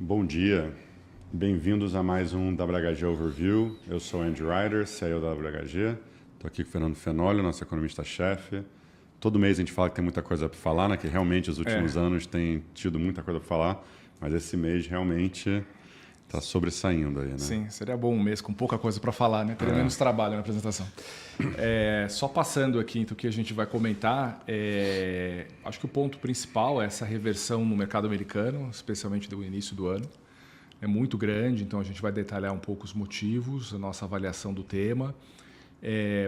Bom dia, bem-vindos a mais um WHG Overview. Eu sou Andy Ryder, CEO da WHG. Estou aqui com o Fernando Fenolio, nosso economista-chefe. Todo mês a gente fala que tem muita coisa para falar, né? Que realmente os últimos anos tem tido muita coisa para falar, mas esse mês realmente está sobressaindo aí, né? Sim, seria bom um mês com pouca coisa para falar, né? Teria menos trabalho na apresentação. Só passando aqui então, o que a gente vai comentar, acho que o ponto principal é essa reversão no mercado americano, especialmente do início do ano. É muito grande, então a gente vai detalhar um pouco os motivos, a nossa avaliação do tema.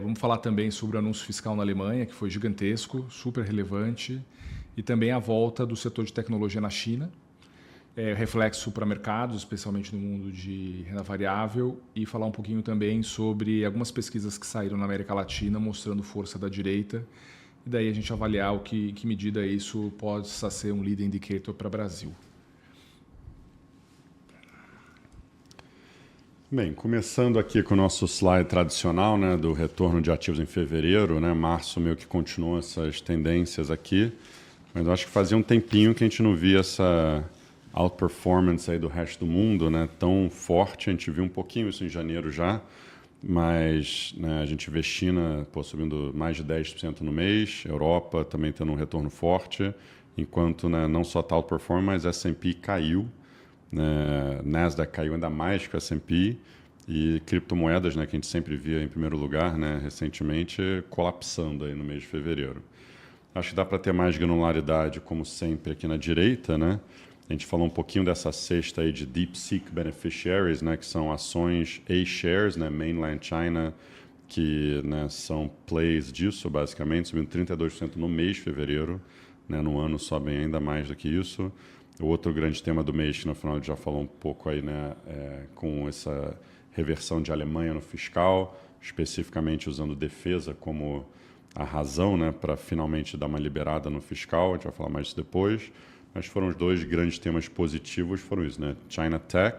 Vamos falar também sobre o anúncio fiscal na Alemanha, que foi gigantesco, super relevante, e também a volta do setor de tecnologia na China, reflexo para mercados, especialmente no mundo de renda variável, e falar um pouquinho também sobre algumas pesquisas que saíram na América Latina mostrando força da direita, e daí a gente avaliar que medida isso possa ser um lead indicator para o Brasil. Bem, começando aqui com o nosso slide tradicional, né, do retorno de ativos em fevereiro, né, março meio que continuou essas tendências aqui, mas eu acho que fazia um tempinho que a gente não via essa outperformance aí do resto do mundo, né, tão forte. A gente viu um pouquinho isso em janeiro já, mas né, a gente vê China subindo mais de 10% no mês, Europa também tendo um retorno forte, enquanto né, não só está outperforming, mas S&P caiu. Nasdaq caiu ainda mais que o S&P e criptomoedas, né, que a gente sempre via em primeiro lugar, né, recentemente colapsando aí no mês de fevereiro. Acho que dá para ter mais granularidade, como sempre, aqui na direita, né? A gente falou um pouquinho dessa cesta aí de DeepSeek Beneficiaries, né, que são ações A-shares, né, Mainland China, que né, são plays disso, basicamente, subindo 32% no mês de fevereiro, né, no ano sobem ainda mais do que isso. O outro grande tema do mês, que no final a gente já falou um pouco aí, né, com essa reversão de Alemanha no fiscal, especificamente usando defesa como a razão, né, para finalmente dar uma liberada no fiscal. A gente vai falar mais disso depois. Mas foram os dois grandes temas positivos, foram isso, né, China Tech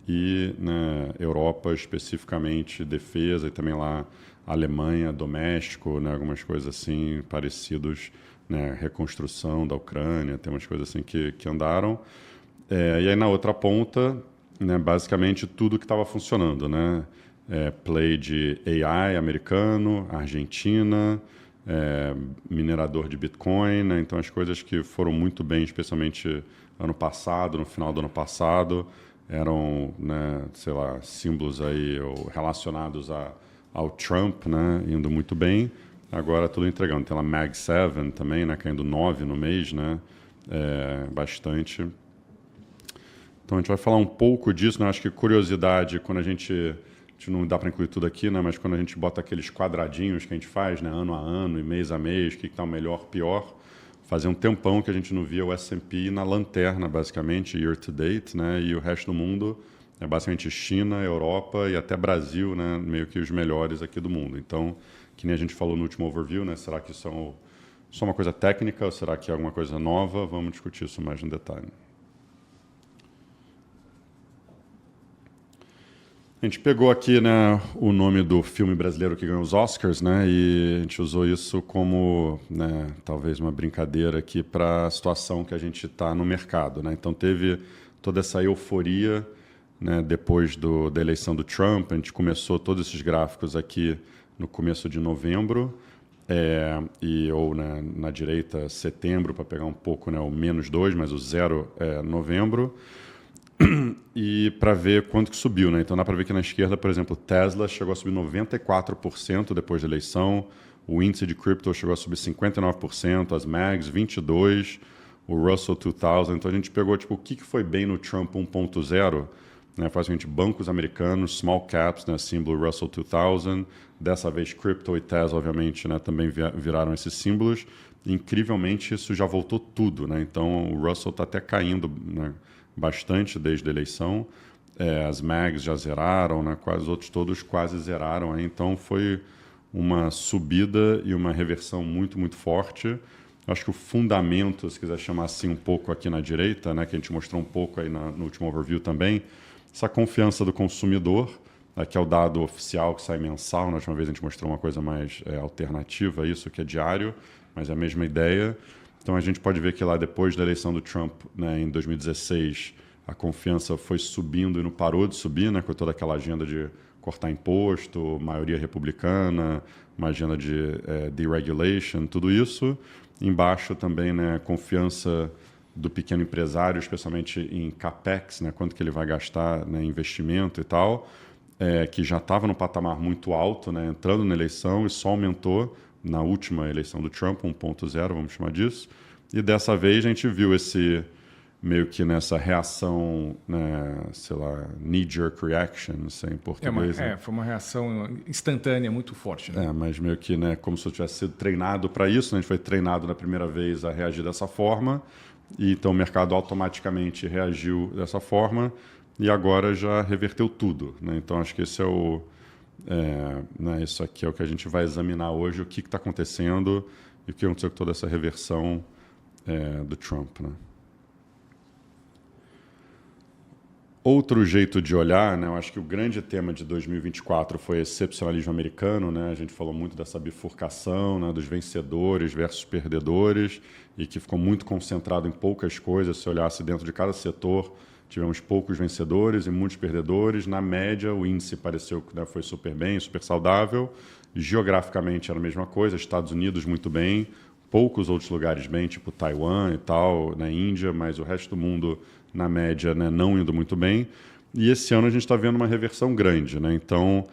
e né, Europa, especificamente defesa, e também lá Alemanha, doméstico, né, algumas coisas assim parecidos, né, reconstrução da Ucrânia, tem umas coisas assim que andaram. E aí na outra ponta, né, basicamente tudo que estava funcionando, né? Play de AI americano, Argentina, minerador de Bitcoin, né? Então as coisas que foram muito bem, especialmente ano passado, no final do ano passado, eram, né, sei lá, símbolos aí ou relacionados ao Trump, né, indo muito bem. Agora tudo entregando. Tem lá Mag 7 também, né, caindo 9 no mês, né, bastante. Então a gente vai falar um pouco disso, né, acho que curiosidade, quando a gente não dá para incluir tudo aqui, né, mas quando a gente bota aqueles quadradinhos que a gente faz, né, ano a ano e mês a mês, o que está o melhor, pior, fazia um tempão que a gente não via o S&P na lanterna, basicamente, year to date, né, e o resto do mundo é basicamente China, Europa e até Brasil, né, meio que os melhores aqui do mundo. Então, que nem a gente falou no último overview, né? Será que isso é só uma coisa técnica ou será que é alguma coisa nova? Vamos discutir isso mais no detalhe. A gente pegou aqui, né, o nome do filme brasileiro que ganhou os Oscars, né, e a gente usou isso como, né, talvez uma brincadeira aqui para a situação que a gente está no mercado, né? Então teve toda essa euforia, né, depois da eleição do Trump. A gente começou todos esses gráficos aqui no começo de novembro, ou né, na direita setembro, para pegar um pouco, né, o -2, mas o 0 é novembro, e para ver quanto que subiu, né? Então dá para ver que na esquerda, por exemplo, Tesla chegou a subir 94% depois da eleição, o índice de cripto chegou a subir 59%, as MAGs 22%, o Russell 2000. Então a gente pegou tipo, o que foi bem no Trump 1.0, né, basicamente bancos americanos, small caps, né, símbolo Russell 2000, dessa vez crypto e Tesla, obviamente, né, também viraram esses símbolos. Incrivelmente, isso já voltou tudo, né? Então, o Russell está até caindo, né, bastante desde a eleição. As MAGs já zeraram, né, quase os outros todos quase zeraram. Aí. Então, foi uma subida e uma reversão muito, muito forte. Acho que o fundamento, se quiser chamar assim um pouco aqui na direita, né, que a gente mostrou um pouco aí no último overview também, essa confiança do consumidor, que é o dado oficial que sai mensal. Na última vez a gente mostrou uma coisa mais alternativa a isso, que é diário, mas é a mesma ideia. Então a gente pode ver que lá depois da eleição do Trump, né, em 2016, a confiança foi subindo e não parou de subir, né, com toda aquela agenda de cortar imposto, maioria republicana, uma agenda de deregulation, tudo isso. Embaixo também, né, confiança do pequeno empresário, especialmente em capex, né, quanto que ele vai gastar, né, em investimento e tal, que já estava no patamar muito alto, né, entrando na eleição e só aumentou na última eleição do Trump, 1.0, vamos chamar disso. E dessa vez a gente viu esse meio que nessa reação, né, sei lá, knee-jerk reaction, não sei em português. Foi uma reação instantânea muito forte. Né? Mas meio que, né, como se eu tivesse sido treinado para isso, né? A gente foi treinado na primeira vez a reagir dessa forma, e então o mercado automaticamente reagiu dessa forma, e agora já reverteu tudo. Né? Então acho que esse né, isso aqui é o que a gente vai examinar hoje, o que está acontecendo e o que aconteceu com toda essa reversão do Trump. Né? Outro jeito de olhar, né, eu acho que o grande tema de 2024 foi excepcionalismo americano, né? A gente falou muito dessa bifurcação, né, dos vencedores versus perdedores, e que ficou muito concentrado em poucas coisas. Se olhasse dentro de cada setor, tivemos poucos vencedores e muitos perdedores. Na média, o índice pareceu que, né, foi super bem, super saudável. Geograficamente era a mesma coisa, Estados Unidos muito bem, poucos outros lugares bem, tipo Taiwan e tal, na Índia, mas o resto do mundo, na média, né, não indo muito bem. E esse ano a gente está vendo uma reversão grande. Né? Então,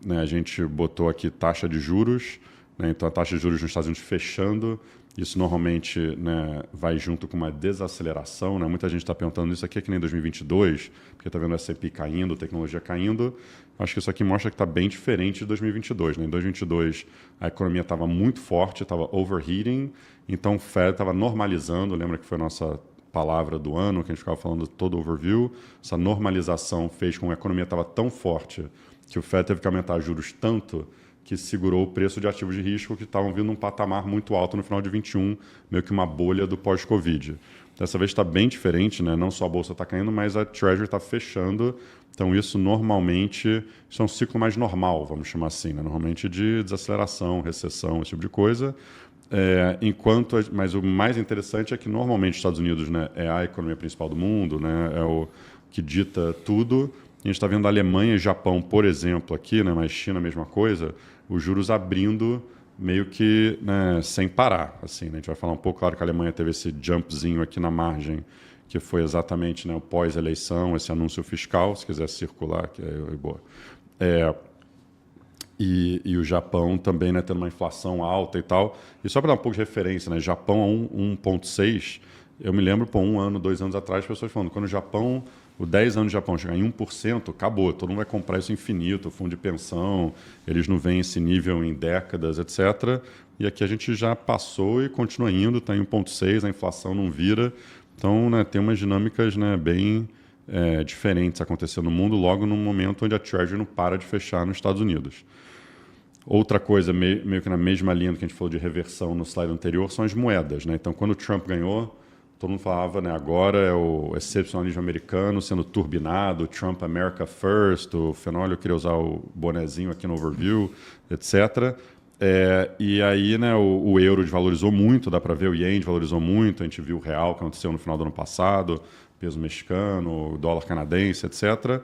né, a gente botou aqui taxa de juros, né? Então a taxa de juros nos Estados Unidos fechando. Isso normalmente, né, vai junto com uma desaceleração. Né? Muita gente está perguntando isso aqui é que nem 2022, porque está vendo o S&P caindo, tecnologia caindo. Acho que isso aqui mostra que está bem diferente de 2022. Né? Em 2022, a economia estava muito forte, estava overheating, então o Fed estava normalizando. Lembra que foi a nossa palavra do ano, que a gente ficava falando todo overview. Essa normalização fez com que a economia estava tão forte que o Fed teve que aumentar juros tanto que segurou o preço de ativos de risco que estavam vindo num patamar muito alto no final de 21, meio que uma bolha do pós-Covid. Dessa vez está bem diferente, né? Não só a bolsa está caindo, mas a Treasury está fechando. Então isso normalmente isso é um ciclo mais normal, vamos chamar assim, né? Normalmente de desaceleração, recessão, esse tipo de coisa. Mas o mais interessante é que normalmente os Estados Unidos, né, é a economia principal do mundo, né? É o que dita tudo. A gente está vendo a Alemanha e Japão, por exemplo, aqui, né, mas China a mesma coisa, os juros abrindo meio que, né, sem parar. Assim, né? A gente vai falar um pouco, claro que a Alemanha teve esse jumpzinho aqui na margem, que foi exatamente, né, o pós-eleição, esse anúncio fiscal, se quiser circular, que é boa. E o Japão também, né, tendo uma inflação alta e tal. E só para dar um pouco de referência, né, Japão a 1,6, eu me lembro, por 1 ano, 2 anos atrás, as pessoas falando, quando o Japão, o 10 anos do Japão chegar em 1%, acabou, todo mundo vai comprar isso infinito, fundo de pensão, eles não veem esse nível em décadas, etc. E aqui a gente já passou e continua indo, está em 1,6, a inflação não vira. Então, né, tem umas dinâmicas, né, bem diferentes acontecendo no mundo, logo no momento onde a Treasury não para de fechar nos Estados Unidos. Outra coisa, meio que na mesma linha do que a gente falou de reversão no slide anterior, são as moedas. Né? Então, quando o Trump ganhou, todo mundo falava, né, agora é o excepcionalismo americano sendo turbinado, Trump America First, o Fenólio queria usar o bonezinho aqui no overview, etc. E aí, né, o euro desvalorizou muito, dá para ver, o ien desvalorizou muito, a gente viu o real que aconteceu no final do ano passado, peso mexicano, dólar canadense, etc.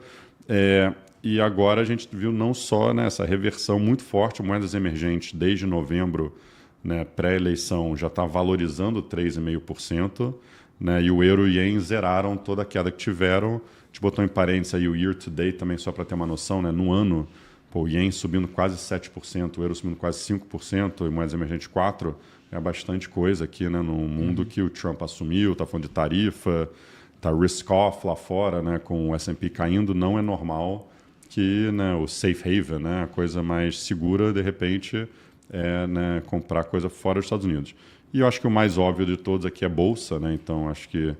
E agora a gente viu não só, né, essa reversão muito forte, moedas emergentes desde novembro, né, pré-eleição, já está valorizando 3,5%, né, e o euro e o ien zeraram toda a queda que tiveram. A gente botou em parênteses aí o year to date também, só para ter uma noção, né, no ano, o ien subindo quase 7%, o euro subindo quase 5%, e moedas emergentes 4%, é bastante coisa aqui, né, no mundo que o Trump assumiu, está falando de tarifa, está risk-off lá fora, né, com o S&P caindo, não é normal que, né, o safe haven, né, a coisa mais segura, de repente, né, comprar coisa fora dos Estados Unidos. E eu acho que o mais óbvio de todos aqui é a Bolsa, né, então acho que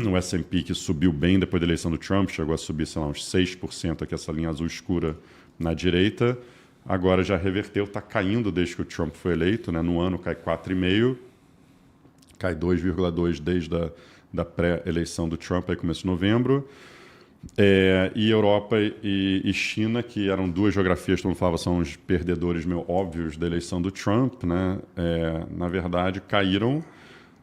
o S&P que subiu bem depois da eleição do Trump, chegou a subir, sei lá, uns 6%, aqui essa linha azul escura na direita, agora já reverteu, está caindo desde que o Trump foi eleito, né, no ano cai 4,5%, cai 2,2% desde da pré-eleição do Trump, aí começo de novembro. E Europa e China, que eram duas geografias que todo mundo falava são os perdedores meio óbvios da eleição do Trump, né? Na verdade caíram,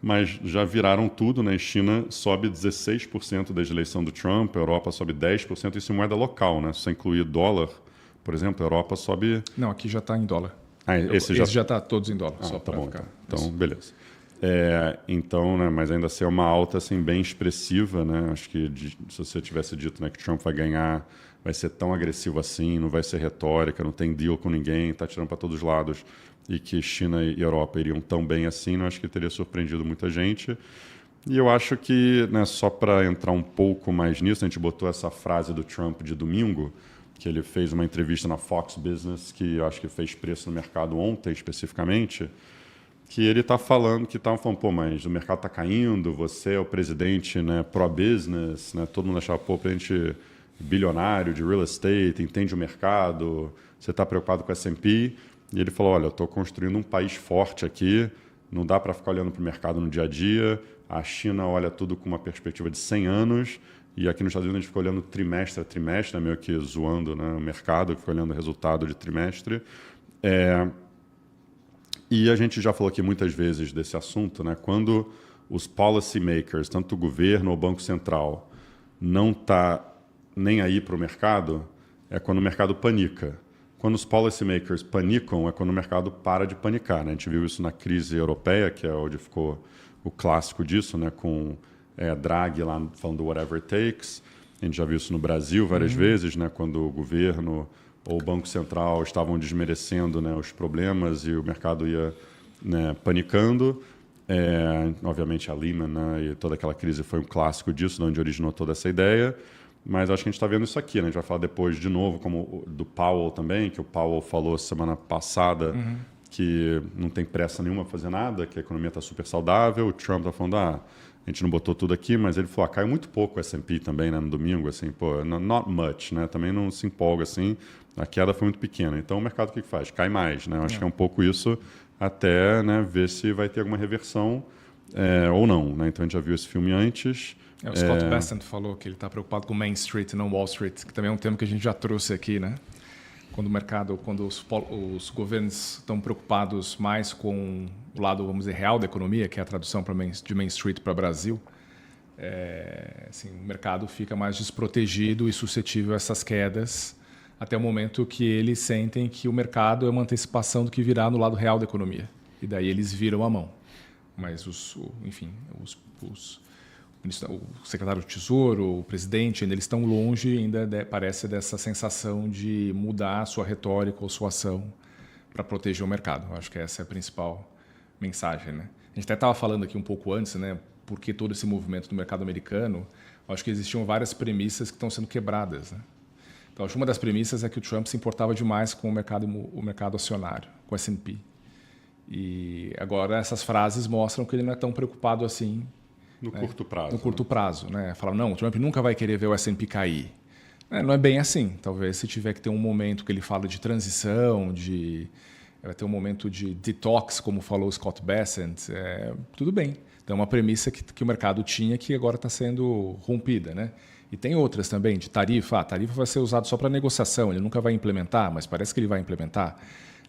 mas já viraram tudo, né? China sobe 16% desde a eleição do Trump, a Europa sobe 10%, isso em moeda local, né? Se você incluir dólar, por exemplo, a Europa sobe... Não, aqui já está em dólar. Esse já está todos em dólar, só tá para bom, ficar. então beleza. Então, né, mas ainda assim é uma alta assim, bem expressiva, né? Acho que se você tivesse dito, né, que Trump vai ganhar, vai ser tão agressivo assim, não vai ser retórica, não tem deal com ninguém, está tirando para todos os lados, e que China e Europa iriam tão bem assim, não acho que teria surpreendido muita gente. E eu acho que, né, só para entrar um pouco mais nisso, a gente botou essa frase do Trump de domingo, que ele fez uma entrevista na Fox Business, que eu acho que fez preço no mercado ontem especificamente, que ele está falando, pô, mas o mercado está caindo, você é o presidente, né, pró-business, né, todo mundo achava, pô, presidente bilionário de real estate, entende o mercado, você está preocupado com o S&P, e ele falou, olha, eu estou construindo um país forte aqui, não dá para ficar olhando para o mercado no dia a dia, a China olha tudo com uma perspectiva de 100 anos, e aqui nos Estados Unidos a gente fica olhando trimestre a trimestre, né, meio que zoando, né, o mercado, fica olhando o resultado de trimestre. E a gente já falou aqui muitas vezes desse assunto, né, quando os policy makers, tanto o governo ou o Banco Central, não está nem aí para o mercado, é quando o mercado panica. Quando os policymakers panicam, é quando o mercado para de panicar, né? A gente viu isso na crise europeia, que é onde ficou o clássico disso, né? Com Draghi lá falando whatever it takes. A gente já viu isso no Brasil várias vezes, né? Quando o governo ou o Banco Central estavam desmerecendo, né, os problemas e o mercado ia, né, panicando. Obviamente a Lehman, né, e toda aquela crise foi um clássico disso, de onde originou toda essa ideia. Mas acho que a gente está vendo isso aqui, né? A gente vai falar depois de novo, como do Powell também, que o Powell falou semana passada que não tem pressa nenhuma para fazer nada, que a economia está super saudável. O Trump está falando, a gente não botou tudo aqui, mas ele falou, caiu muito pouco o S&P também, né, no domingo, assim, pô, not much, né? Também não se empolga assim, a queda foi muito pequena. Então o mercado o que faz? Cai mais, né? Eu acho que é um pouco isso até, né, ver se vai ter alguma reversão ou não, né? Então a gente já viu esse filme antes. O Scott Bessent falou que ele está preocupado com Main Street e não Wall Street, que também é um tema que a gente já trouxe aqui, né? Quando o mercado, quando os governos estão preocupados mais com o lado, vamos dizer, real da economia, que é a tradução de Main Street para Brasil, assim, o mercado fica mais desprotegido e suscetível a essas quedas, até o momento que eles sentem que o mercado é uma antecipação do que virá no lado real da economia. E daí eles viram a mão. Mas, o secretário do Tesouro, o presidente, ainda eles estão longe, ainda parece dessa sensação de mudar a sua retórica ou sua ação para proteger o mercado. Eu acho que essa é a principal mensagem, né? A gente até estava falando aqui um pouco antes, né? Por que todo esse movimento do mercado americano? Eu acho que existiam várias premissas que estão sendo quebradas, né? Então, acho que uma das premissas é que o Trump se importava demais com o mercado acionário, com o S&P. E agora essas frases mostram que ele não é tão preocupado assim. No curto prazo. No curto prazo, né? Falar, não, o Trump nunca vai querer ver o S&P cair. Não é bem assim. Talvez se tiver que ter um momento que ele fala de transição, vai ter um momento de detox, como falou o Scott Bessent, tudo bem. Então é uma premissa que o mercado tinha que agora está sendo rompida, né? E tem outras também, de tarifa. A tarifa vai ser usada só para negociação, ele nunca vai implementar, mas parece que ele vai implementar.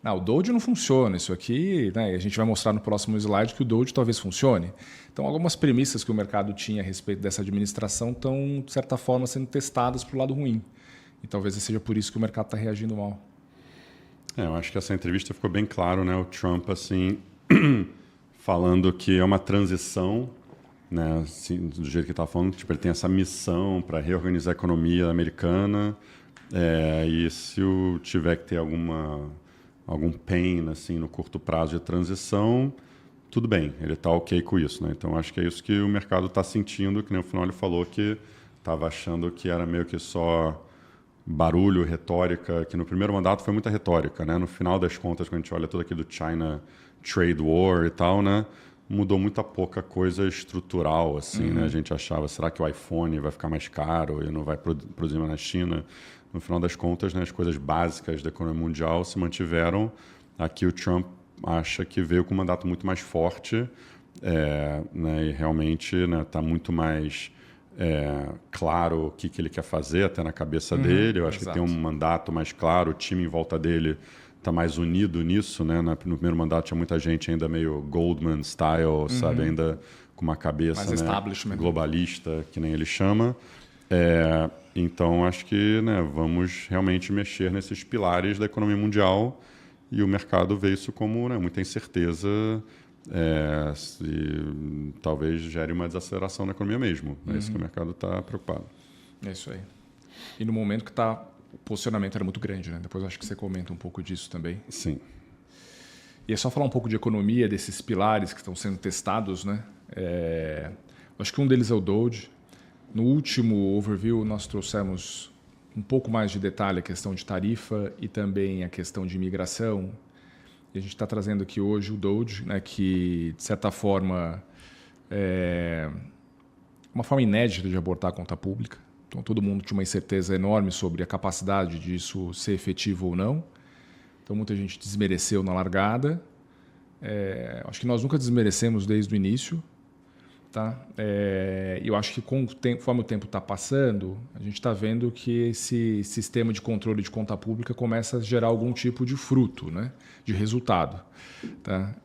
Não, o Doge não funciona, isso aqui, né, a gente vai mostrar no próximo slide que o Doge talvez funcione. Então, algumas premissas que o mercado tinha a respeito dessa administração estão, de certa forma, sendo testadas para o lado ruim. E talvez seja por isso que o mercado está reagindo mal. Eu acho que essa entrevista ficou bem claro, né? O Trump, assim, falando que é uma transição, né, assim, do jeito que ele estava falando, tipo, ele tem essa missão para reorganizar a economia americana, e se tiver que ter algum pain assim, no curto prazo de transição, tudo bem, ele está ok com isso, né? Então, acho que é isso que o mercado está sentindo, que nem no final ele falou que estava achando que era meio que só barulho, retórica, que no primeiro mandato foi muita retórica, né? No final das contas, quando a gente olha tudo aqui do China Trade War e tal, né? Mudou muita pouca coisa estrutural, assim, né? A gente achava, será que o iPhone vai ficar mais caro e não vai produzir mais na China? No final das contas, né, as coisas básicas da economia mundial se mantiveram. Aqui o Trump acha que veio com um mandato muito mais forte, né, e realmente está muito mais claro o que ele quer fazer, até na cabeça dele. Eu acho que tem um mandato mais claro, o time em volta dele tá mais unido nisso, né? No primeiro mandato tinha muita gente ainda meio Goldman style, sabe? Ainda com uma cabeça, mais né, establishment, globalista, que nem ele chama. Então, acho que, né, vamos realmente mexer nesses pilares da economia mundial e o mercado vê isso como, né, muita incerteza e talvez gere uma desaceleração na economia mesmo. É isso que o mercado está preocupado. É isso aí. E no momento que o posicionamento era muito grande, né? Depois acho que você comenta um pouco disso também. Sim. E é só falar um pouco de economia, desses pilares que estão sendo testados, né? Acho que um deles é o Doge. No último overview, nós trouxemos um pouco mais de detalhe a questão de tarifa e também a questão de imigração. E a gente está trazendo aqui hoje o Doge, né, que, de certa forma, é uma forma inédita de abordar a conta pública. Então, todo mundo tinha uma incerteza enorme sobre a capacidade disso ser efetivo ou não. Então, muita gente desmereceu na largada. Acho que nós nunca desmerecemos desde o início. Tá? Eu acho que conforme o tempo está passando, a gente está vendo que esse sistema de controle de conta pública começa a gerar algum tipo de fruto, né? De resultado. Tá?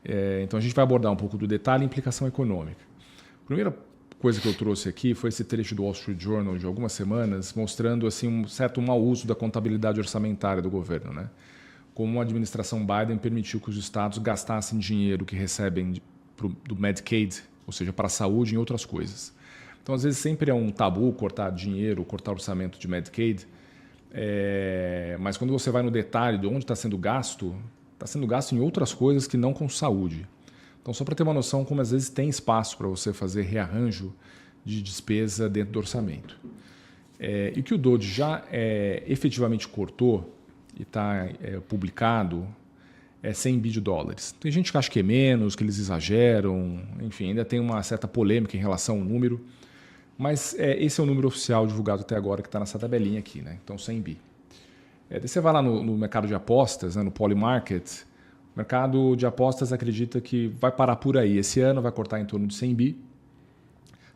Então a gente vai abordar um pouco do detalhe e implicação econômica. A primeira coisa que eu trouxe aqui foi esse trecho do Wall Street Journal de algumas semanas, mostrando assim, um certo mau uso da contabilidade orçamentária do governo. Né? Como a administração Biden permitiu que os estados gastassem dinheiro que recebem do Medicaid, ou seja, para a saúde e outras coisas. Então, às vezes, sempre é um tabu cortar dinheiro, cortar orçamento de Medicaid, mas quando você vai no detalhe de onde está sendo gasto em outras coisas que não com saúde. Então, só para ter uma noção como às vezes tem espaço para você fazer rearranjo de despesa dentro do orçamento. E o que o Doge já efetivamente cortou e está publicado é 100 bi de dólares. Tem gente que acha que é menos, que eles exageram, enfim, ainda tem uma certa polêmica em relação ao número, mas esse é o número oficial divulgado até agora, que está nessa tabelinha aqui, né? Então 100 bi. Daí você vai lá no mercado de apostas, né, no Polymarket, o mercado de apostas acredita que vai parar por aí. Esse ano vai cortar em torno de 100 bi.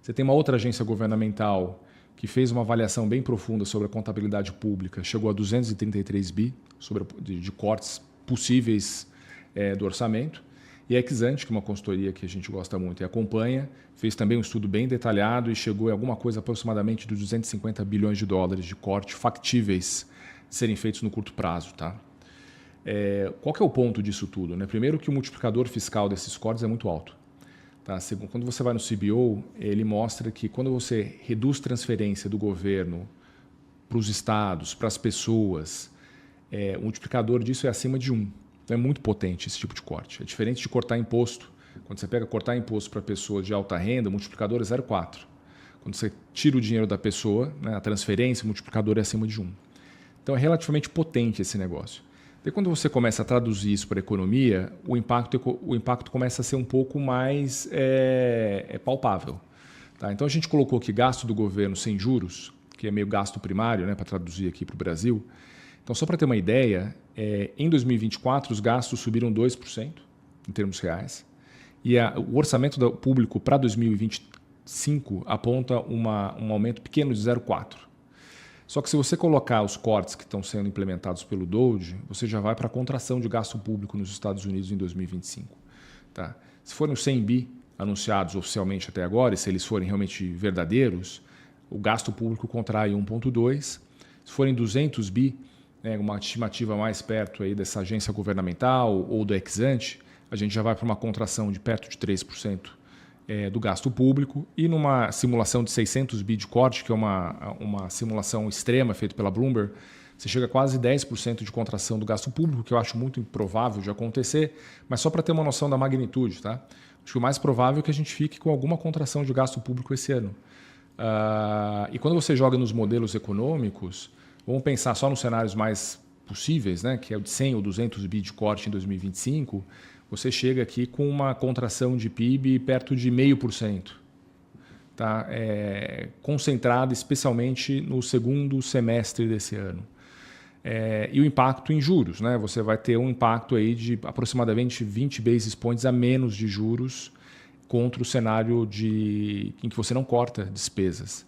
Você tem uma outra agência governamental que fez uma avaliação bem profunda sobre a contabilidade pública, chegou a 233 bi de cortes possíveis do orçamento. E a Exante, que é uma consultoria que a gente gosta muito e acompanha, fez também um estudo bem detalhado e chegou a alguma coisa aproximadamente de 250 bilhões de dólares de corte factíveis de serem feitos no curto prazo. Tá? Qual que é o ponto disso tudo? Né? Primeiro que o multiplicador fiscal desses cortes é muito alto. Tá? Segundo, quando você vai no CBO, ele mostra que quando você reduz transferência do governo para os estados, para as pessoas, o multiplicador disso é acima de 1. Então é muito potente esse tipo de corte. É diferente de cortar imposto. Quando você pega cortar imposto para pessoas de alta renda, o multiplicador é 0,4. Quando você tira o dinheiro da pessoa, né, a transferência, o multiplicador é acima de 1. Então é relativamente potente esse negócio. E quando você começa a traduzir isso para a economia, o impacto começa a ser um pouco mais palpável. Tá? Então a gente colocou aqui gasto do governo sem juros, que é meio gasto primário, né, para traduzir aqui para o Brasil. Então, só para ter uma ideia, em 2024 os gastos subiram 2% em termos reais e o orçamento público para 2025 aponta um aumento pequeno de 0,4%. Só que se você colocar os cortes que estão sendo implementados pelo Doge, você já vai para a contração de gasto público nos Estados Unidos em 2025. Tá? Se forem os 100 bi anunciados oficialmente até agora, e se eles forem realmente verdadeiros, o gasto público contrai 1,2%. Se forem 200 bi, uma estimativa mais perto aí dessa agência governamental ou do Exante, a gente já vai para uma contração de perto de 3% do gasto público. E numa simulação de 600 bi de corte, que é uma simulação extrema feita pela Bloomberg, você chega a quase 10% de contração do gasto público, que eu acho muito improvável de acontecer, mas só para ter uma noção da magnitude. Tá? Acho que o mais provável é que a gente fique com alguma contração de gasto público esse ano. E quando você joga nos modelos econômicos, vamos pensar só nos cenários mais possíveis, né, que é o de 100 ou 200 bi de corte em 2025, você chega aqui com uma contração de PIB perto de 0,5%. Tá? Concentrada especialmente no segundo semestre desse ano. E o impacto em juros. Né? Você vai ter um impacto aí de aproximadamente 20 basis points a menos de juros contra o cenário em que você não corta despesas.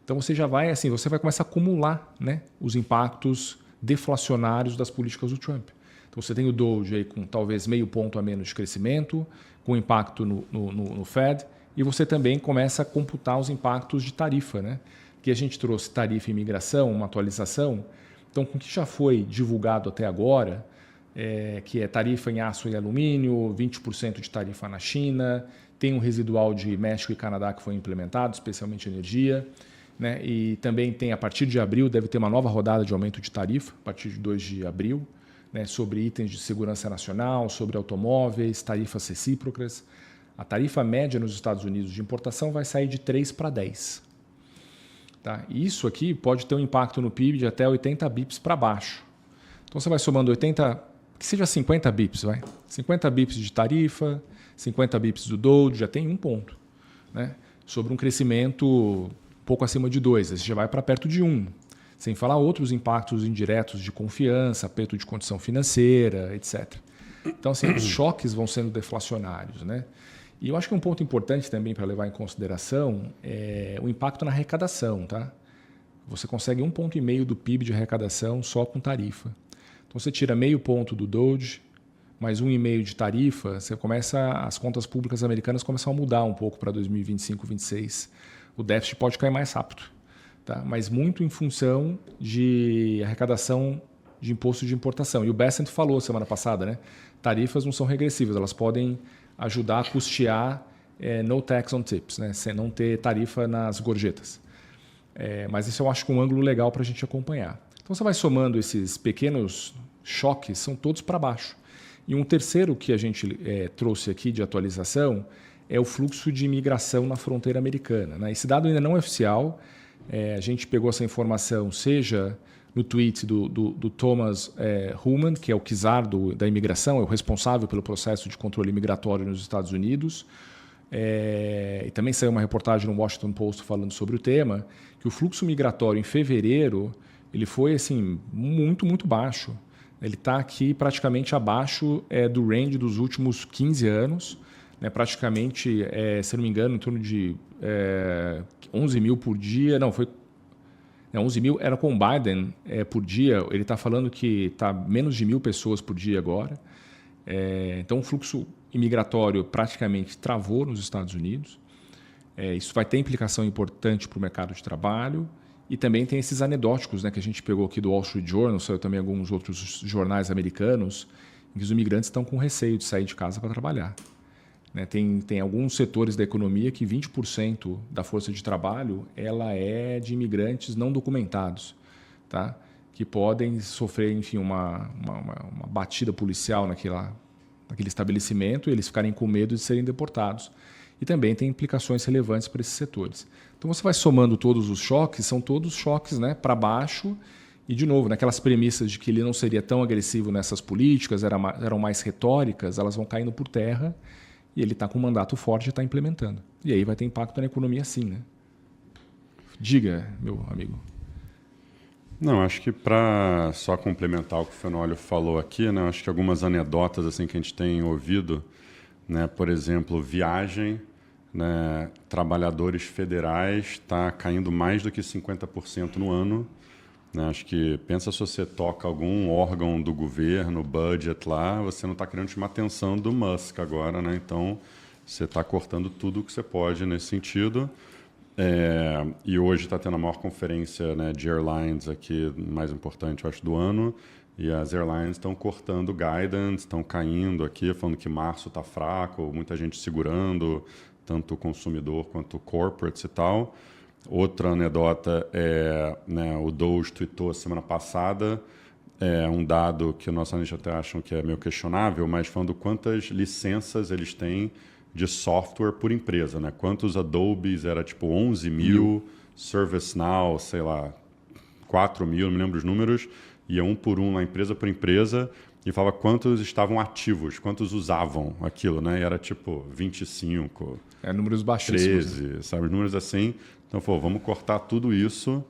Então você já vai você vai começar a acumular, né, os impactos deflacionários das políticas do Trump. Então você tem o Doge aí com talvez meio ponto a menos de crescimento, com impacto no Fed, e você também começa a computar os impactos de tarifa, né? Que a gente trouxe tarifa e imigração, uma atualização. Então, com o que já foi divulgado até agora, que é tarifa em aço e alumínio, 20% de tarifa na China, tem um residual de México e Canadá que foi implementado, especialmente energia, né? E também tem, a partir de abril, deve ter uma nova rodada de aumento de tarifa, a partir de 2 de abril, né? Sobre itens de segurança nacional, sobre automóveis, tarifas recíprocas. A tarifa média nos Estados Unidos de importação vai sair de 3 para 10. Tá? E isso aqui pode ter um impacto no PIB de até 80 bips para baixo. Então você vai somando 80, que seja 50 bips, vai. 50 bips de tarifa, 50 bips do Doge, já tem um ponto, né? Sobre um crescimento um pouco acima de 2, você já vai para perto de 1. Sem falar outros impactos indiretos de confiança, aperto de condição financeira, etc. Então, assim, os choques vão sendo deflacionários, né? E eu acho que um ponto importante também para levar em consideração é o impacto na arrecadação, tá? Você consegue 1,5 ponto do PIB de arrecadação só com tarifa. Então você tira meio ponto do Doge, mais 1,5 de tarifa, as contas públicas americanas começam a mudar um pouco para 2025, 2026. O déficit pode cair mais rápido, tá? Mas muito em função de arrecadação de imposto de importação. E o Bessent falou semana passada, né? Tarifas não são regressivas, elas podem ajudar a custear no tax on tips, né? Sem não ter tarifa nas gorjetas. Mas isso eu acho que é um ângulo legal para a gente acompanhar. Então você vai somando esses pequenos choques, são todos para baixo. E um terceiro que a gente trouxe aqui de atualização é o fluxo de imigração na fronteira americana, né? Esse dado ainda não é oficial, a gente pegou essa informação, seja no tweet do Thomas Human, que é o czar da imigração, é o responsável pelo processo de controle migratório nos Estados Unidos. E também saiu uma reportagem no Washington Post falando sobre o tema, que o fluxo migratório em fevereiro ele foi assim, muito, muito baixo. Ele está aqui praticamente abaixo do range dos últimos 15 anos, né? Praticamente, se não me engano, em torno de 11 mil por dia. Não, foi 11 mil era com o Biden por dia. Ele está falando que está menos de 1.000 pessoas por dia agora. Então, o fluxo imigratório praticamente travou nos Estados Unidos. Isso vai ter implicação importante para o mercado de trabalho. E também tem esses anedóticos, né, que a gente pegou aqui do Wall Street Journal, saiu também alguns outros jornais americanos, em que os imigrantes estão com receio de sair de casa para trabalhar. Né? Tem alguns setores da economia que 20% da força de trabalho ela é de imigrantes não documentados, tá? Que podem sofrer, enfim, uma batida policial naquele estabelecimento e eles ficarem com medo de serem deportados. E também tem implicações relevantes para esses setores. Então você vai somando todos os choques, são todos choques, né, para baixo. E, de novo, naquelas premissas de que ele não seria tão agressivo nessas políticas, eram mais retóricas, elas vão caindo por terra e ele está com um mandato forte e está implementando. E aí vai ter impacto na economia sim, né? Diga, meu amigo. Não, acho que para só complementar o que o Fenólio falou aqui, né, acho que algumas anedotas assim, que a gente tem ouvido, né, por exemplo, viagem, né, trabalhadores federais está caindo mais do que 50% no ano. Né? Acho que, pensa se você toca algum órgão do governo, budget lá, você não está querendo chamar a atenção do Musk agora, né? Então você está cortando tudo o que você pode nesse sentido. E hoje está tendo a maior conferência, né, de airlines aqui, mais importante, eu acho, do ano. E as airlines estão cortando guidance, estão caindo aqui, falando que março está fraco, muita gente segurando, tanto o consumidor quanto o corporates e tal. Outra anedota né, o Doge tweetou semana passada, um dado que os nossos analistas até acham que é meio questionável, mas falando quantas licenças eles têm de software por empresa, né? Quantos Adobes, era tipo 11 mil, ServiceNow, sei lá, 4 mil, não me lembro os números, ia um por empresa, e falava quantos estavam ativos, quantos usavam aquilo, né? E era tipo 25, números baixíssimos. 13, sabe? Números assim. Então, vamos cortar tudo isso.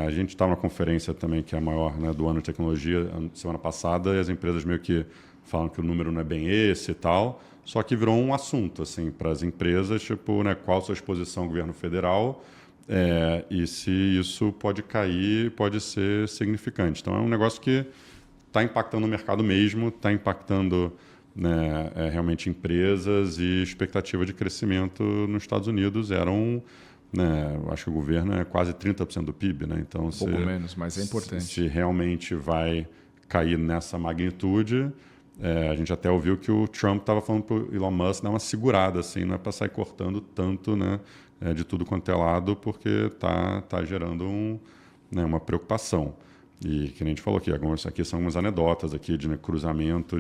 A gente estava na conferência também, que é a maior, né, do ano de tecnologia, semana passada, e as empresas meio que falam que o número não é bem esse e tal. Só que virou um assunto, assim, para as empresas, tipo, né, qual a sua exposição ao governo federal, e se isso pode cair, pode ser significante. Então, é um negócio que está impactando o mercado mesmo, está impactando, né, realmente empresas e expectativa de crescimento nos Estados Unidos eram, né, eu acho que o governo é quase 30% do PIB, né? Então, pouco menos, mas é importante. Se realmente vai cair nessa magnitude, a gente até ouviu que o Trump estava falando para o Elon Musk dar uma segurada, assim, não é para sair cortando tanto, né, de tudo quanto é lado, porque tá gerando né, uma preocupação. E que a gente falou aqui, aqui são algumas anedotas aqui de, né, cruzamento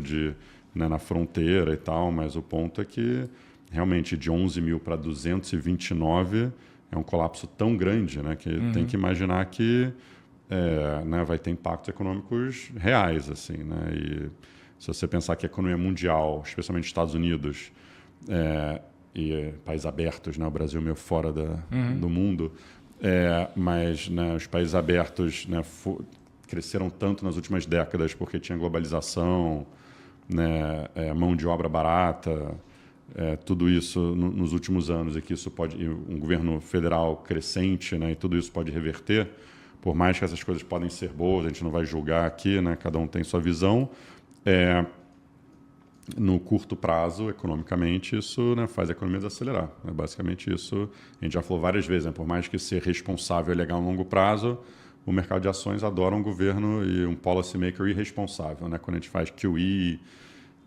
né, na fronteira e tal, mas o ponto é que realmente de 11 mil para 229 é um colapso tão grande, né, que tem que imaginar que né, vai ter impactos econômicos reais, assim, né? E se você pensar que a economia mundial, especialmente Estados Unidos e países abertos, né, o Brasil meio fora do mundo, mas, né, os países abertos, né, cresceram tanto nas últimas décadas porque tinha globalização, né, mão de obra barata, tudo isso nos últimos anos, e que isso pode, um governo federal crescente, né, e tudo isso pode reverter. Por mais que essas coisas podem ser boas, a gente não vai julgar aqui, né, cada um tem sua visão. No curto prazo, economicamente, isso, né, faz a economia desacelerar. É basicamente isso. A gente já falou várias vezes, né, por mais que ser responsável é legal a longo prazo, o mercado de ações adora um governo e um policymaker irresponsável, né? Quando a gente faz QE,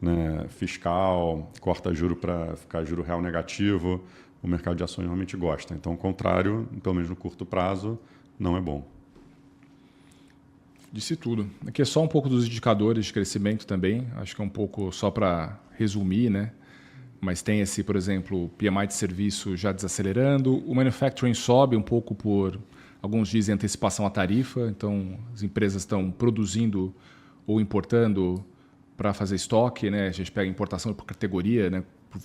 né, fiscal, corta juro para ficar juro real negativo, o mercado de ações realmente gosta. Então, ao contrário, pelo menos no curto prazo, não é bom. Disse tudo. Aqui é só um pouco dos indicadores de crescimento também. Acho que é um pouco só para resumir, né? Mas tem esse, por exemplo, PMI de serviço já desacelerando. O manufacturing sobe um pouco por, alguns dizem, antecipação à tarifa. Então, as empresas estão produzindo ou importando para fazer estoque, né? A gente pega importação por categoria, né?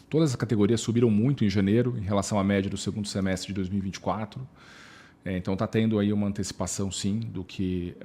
Todas as categorias subiram muito em janeiro em relação à média do segundo semestre de 2024. Então está tendo aí uma antecipação, sim, do que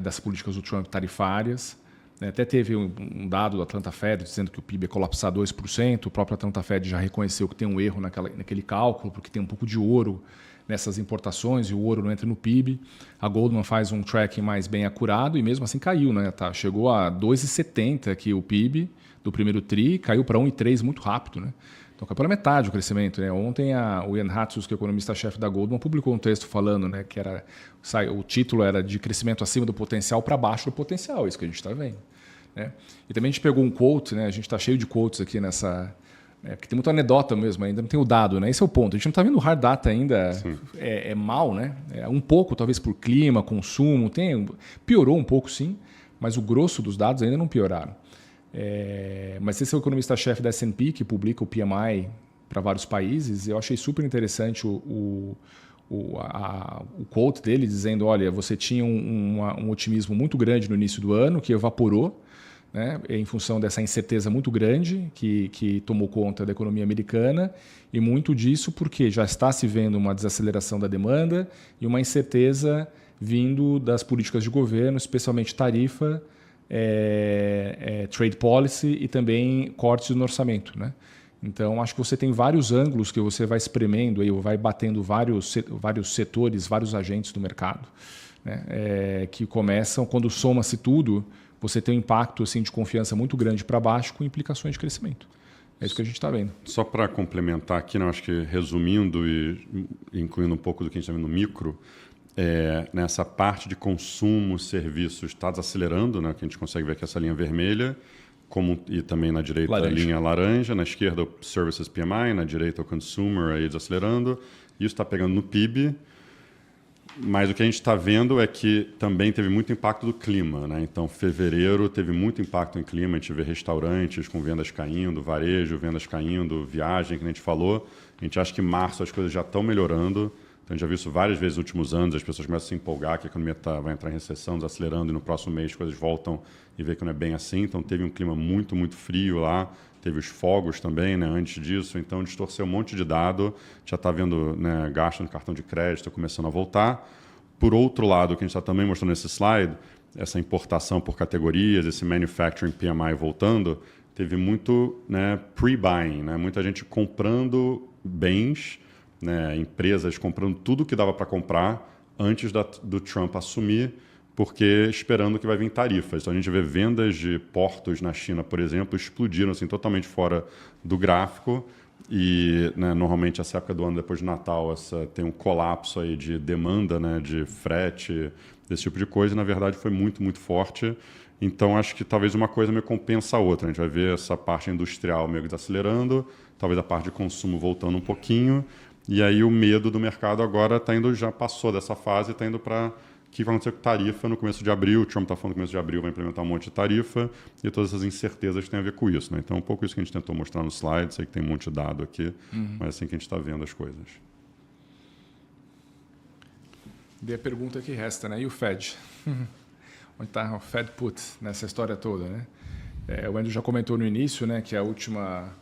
das políticas do Trump tarifárias. Até teve um dado da Atlanta Fed dizendo que o PIB ia colapsar 2%. O próprio Atlanta Fed já reconheceu que tem um erro naquele cálculo, porque tem um pouco de ouro nessas importações e o ouro não entra no PIB. A Goldman faz um tracking mais bem acurado e mesmo assim caiu, né? Chegou a 2,70 aqui o PIB do primeiro TRI, caiu para 1,3 muito rápido, né? Então, caiu pela metade o crescimento, né? Ontem o Ian Hatzus, que é o economista-chefe da Goldman, publicou um texto falando, né, que o título era de crescimento acima do potencial para baixo do potencial, isso que a gente está vendo, né? E também a gente pegou um quote, né? A gente está cheio de quotes aqui nessa... porque tem muita anedota mesmo, ainda não tem o dado, né? Esse é o ponto. A gente não está vendo o hard data ainda, é mal, né? Um pouco, talvez por clima, consumo, piorou um pouco sim, mas o grosso dos dados ainda não pioraram. Mas esse é o economista-chefe da S&P que publica o PMI para vários países. Eu achei super interessante o quote dele dizendo, olha, você tinha um otimismo muito grande no início do ano que evaporou, né, em função dessa incerteza muito grande que tomou conta da economia americana, e muito disso porque já está se vendo uma desaceleração da demanda e uma incerteza vindo das políticas de governo, especialmente tarifa, trade policy e também cortes no orçamento, né? Então, acho que você tem vários ângulos que você vai espremendo, aí, vai batendo vários setores, vários agentes do mercado, né? Que começam, quando soma-se tudo, você tem um impacto assim, de confiança muito grande para baixo com implicações de crescimento. É isso que a gente está vendo. Só para complementar aqui, né, acho que resumindo e incluindo um pouco do que a gente está vendo no micro, nessa parte de consumo, serviços, está desacelerando, né, que a gente consegue ver aqui essa linha vermelha, e também na direita a linha laranja, na esquerda o Services PMI, na direita o Consumer aí desacelerando. Isso está pegando no PIB, mas o que a gente está vendo é que também teve muito impacto do clima, né? Então, fevereiro teve muito impacto em clima, a gente vê restaurantes com vendas caindo, varejo, vendas caindo, viagem, que a gente falou. A gente acha que em março as coisas já estão melhorando. Então, a gente já viu isso várias vezes nos últimos anos, as pessoas começam a se empolgar que a economia vai entrar em recessão, desacelerando, e no próximo mês as coisas voltam e vê que não é bem assim. Então, teve um clima muito, muito frio lá, teve os fogos também, né, antes disso, então distorceu um monte de dado, já está vendo, né, gasto no cartão de crédito começando a voltar. Por outro lado, o que a gente está também mostrando nesse slide, essa importação por categorias, esse manufacturing PMI voltando, teve muito, né, pre-buying, né, muita gente comprando bens, né, empresas comprando tudo que dava para comprar antes do Trump assumir, porque esperando que vai vir tarifas. Então a gente vê vendas de portos na China, por exemplo, explodiram assim, totalmente fora do gráfico. E né, normalmente essa época do ano, depois do Natal, tem um colapso aí de demanda, né, de frete, desse tipo de coisa. E, na verdade, foi muito, muito forte. Então, acho que talvez uma coisa meio compensa a outra. A gente vai ver essa parte industrial meio desacelerando, talvez a parte de consumo voltando um pouquinho. E aí o medo do mercado agora já passou dessa fase e está indo para o que vai acontecer com tarifa no começo de abril. O Trump está falando que no começo de abril vai implementar um monte de tarifa e todas essas incertezas têm a ver com isso. Né? Então, um pouco isso que a gente tentou mostrar no slide. Sei que tem um monte de dado aqui, mas é assim que a gente está vendo as coisas. E a pergunta que resta, né? E o Fed? Onde está o Fed put nessa história toda, né? O Andrew já comentou no início, né, que a última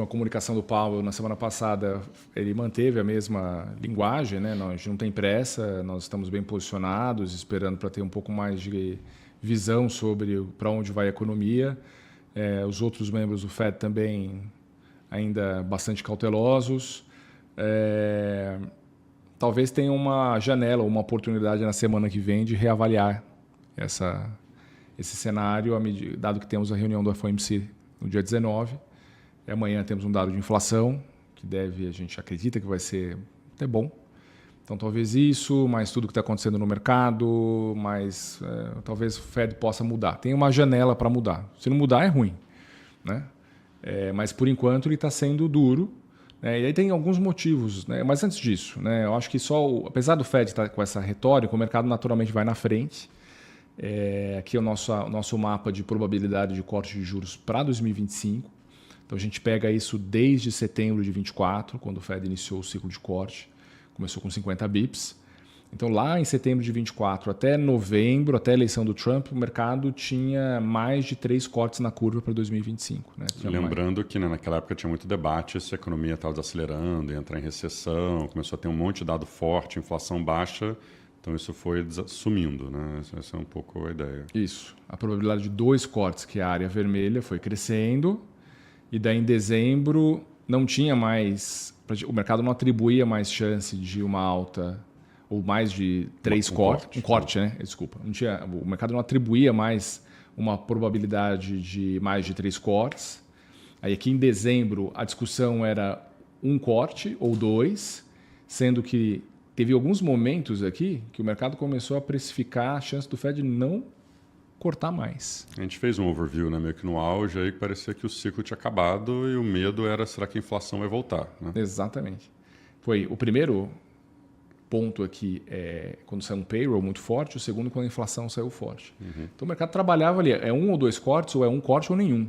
comunicação do Powell na semana passada, ele manteve a mesma linguagem, né? Nós não tem pressa, nós estamos bem posicionados, esperando para ter um pouco mais de visão sobre para onde vai a economia. Os outros membros do Fed também ainda bastante cautelosos. Talvez tenha uma janela, uma oportunidade na semana que vem de reavaliar esse cenário, dado que temos a reunião do FOMC no dia 19. E amanhã temos um dado de inflação, que a gente acredita que vai ser até bom. Então, talvez isso, mais tudo que está acontecendo no mercado, mais talvez o Fed possa mudar. Tem uma janela para mudar. Se não mudar, é ruim, né? Mas, por enquanto, ele está sendo duro. E aí tem alguns motivos, né? Mas antes disso, né, eu acho que apesar do Fed estar com essa retórica, o mercado naturalmente vai na frente. Aqui é o nosso mapa de probabilidade de corte de juros para 2025. Então a gente pega isso desde setembro de 24, quando o Fed iniciou o ciclo de corte, começou com 50 bips. Então lá em setembro de 24 até novembro, até a eleição do Trump, o mercado tinha mais de 3 cortes na curva para 2025. Né? Lembrando que naquela época tinha muito debate se a economia estava desacelerando, ia entrar em recessão, começou a ter um monte de dado forte, inflação baixa, então isso foi sumindo. Né? Essa é um pouco a ideia. Isso. A probabilidade de 2 cortes, que é a área vermelha, foi crescendo, e daí em dezembro não tinha mais, o mercado não atribuía mais chance de uma alta ou mais de 3 cortes. Um corte, né? Desculpa. O mercado não atribuía mais uma probabilidade de mais de 3 cortes. Aí aqui em dezembro a discussão era 1 corte ou 2, sendo que teve alguns momentos aqui que o mercado começou a precificar a chance do Fed não cortar mais. A gente fez um overview, né, meio que no auge, aí parecia que o ciclo tinha acabado e o medo era, será que a inflação vai voltar? Né? Exatamente. Foi o primeiro ponto aqui quando saiu um payroll muito forte, o segundo quando a inflação saiu forte. Então o mercado trabalhava ali, 1 ou 2 cortes, ou é 1 corte ou nenhum.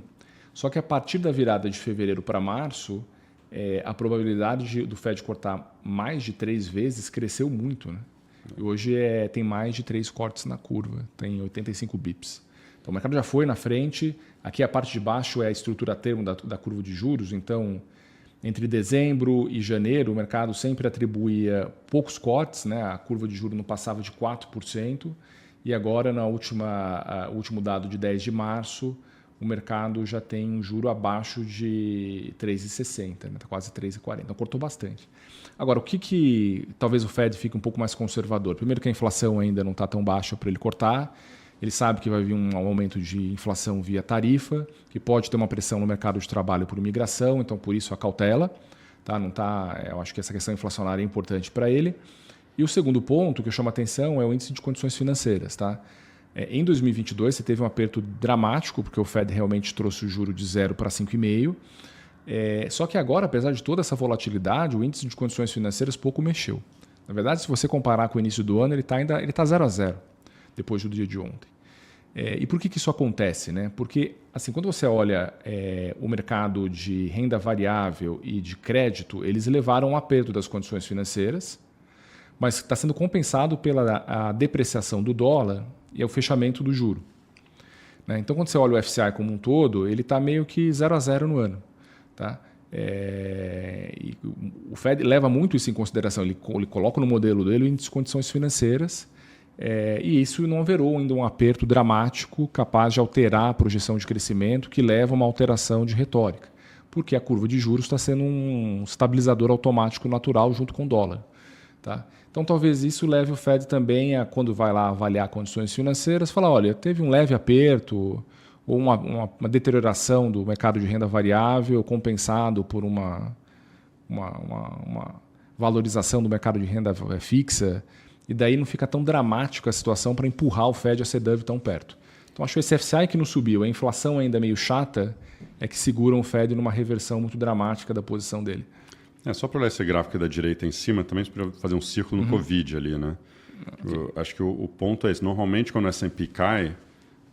Só que a partir da virada de fevereiro para março, a probabilidade do Fed cortar mais de 3 vezes cresceu muito, né? E hoje tem mais de 3 cortes na curva, tem 85 bips. Então o mercado já foi na frente. Aqui a parte de baixo é a estrutura a termo da curva de juros. Então, entre dezembro e janeiro, o mercado sempre atribuía poucos cortes, né? A curva de juros não passava de 4%. E agora, no último dado de 10 de março, o mercado já tem um juro abaixo de 3,60, né? Está quase 3,40. Então cortou bastante. Agora, o que talvez o Fed fique um pouco mais conservador? Primeiro que a inflação ainda não está tão baixa para ele cortar. Ele sabe que vai vir um aumento de inflação via tarifa, que pode ter uma pressão no mercado de trabalho por imigração, então por isso a cautela. Tá? Não tá, eu acho que essa questão inflacionária é importante para ele. E o segundo ponto que chama atenção é o índice de condições financeiras. Tá? Em 2022, você teve um aperto dramático, porque o Fed realmente trouxe o juro de 0 para 5,5%. Só que agora, apesar de toda essa volatilidade, o índice de condições financeiras pouco mexeu. Na verdade, se você comparar com o início do ano, ele está 0 a 0, depois do dia de ontem. E por que isso acontece? Né? Porque assim, quando você olha o mercado de renda variável e de crédito, eles levaram um aperto das condições financeiras, mas está sendo compensado pela depreciação do dólar e o fechamento do juro. Né? Então, quando você olha o FCI como um todo, ele está meio que 0 a 0 no ano. Tá? E o Fed leva muito isso em consideração. Ele coloca no modelo dele o índice de condições financeiras e isso não haverou ainda um aperto dramático capaz de alterar a projeção de crescimento que leva a uma alteração de retórica. Porque a curva de juros está sendo um estabilizador automático natural junto com o dólar. Tá? Então, talvez isso leve o Fed também a, quando vai lá avaliar condições financeiras, falar, olha, teve um leve aperto ou uma deterioração do mercado de renda variável compensado por uma valorização do mercado de renda fixa, e daí não fica tão dramática a situação para empurrar o Fed a ser dove tão perto. Então, acho que esse FCI que não subiu, a inflação ainda meio chata, é que seguram o Fed numa reversão muito dramática da posição dele. Só para olhar esse gráfico da direita em cima, também para fazer um círculo no Covid ali, né? Eu acho que o ponto é esse. Normalmente, quando o S&P cai,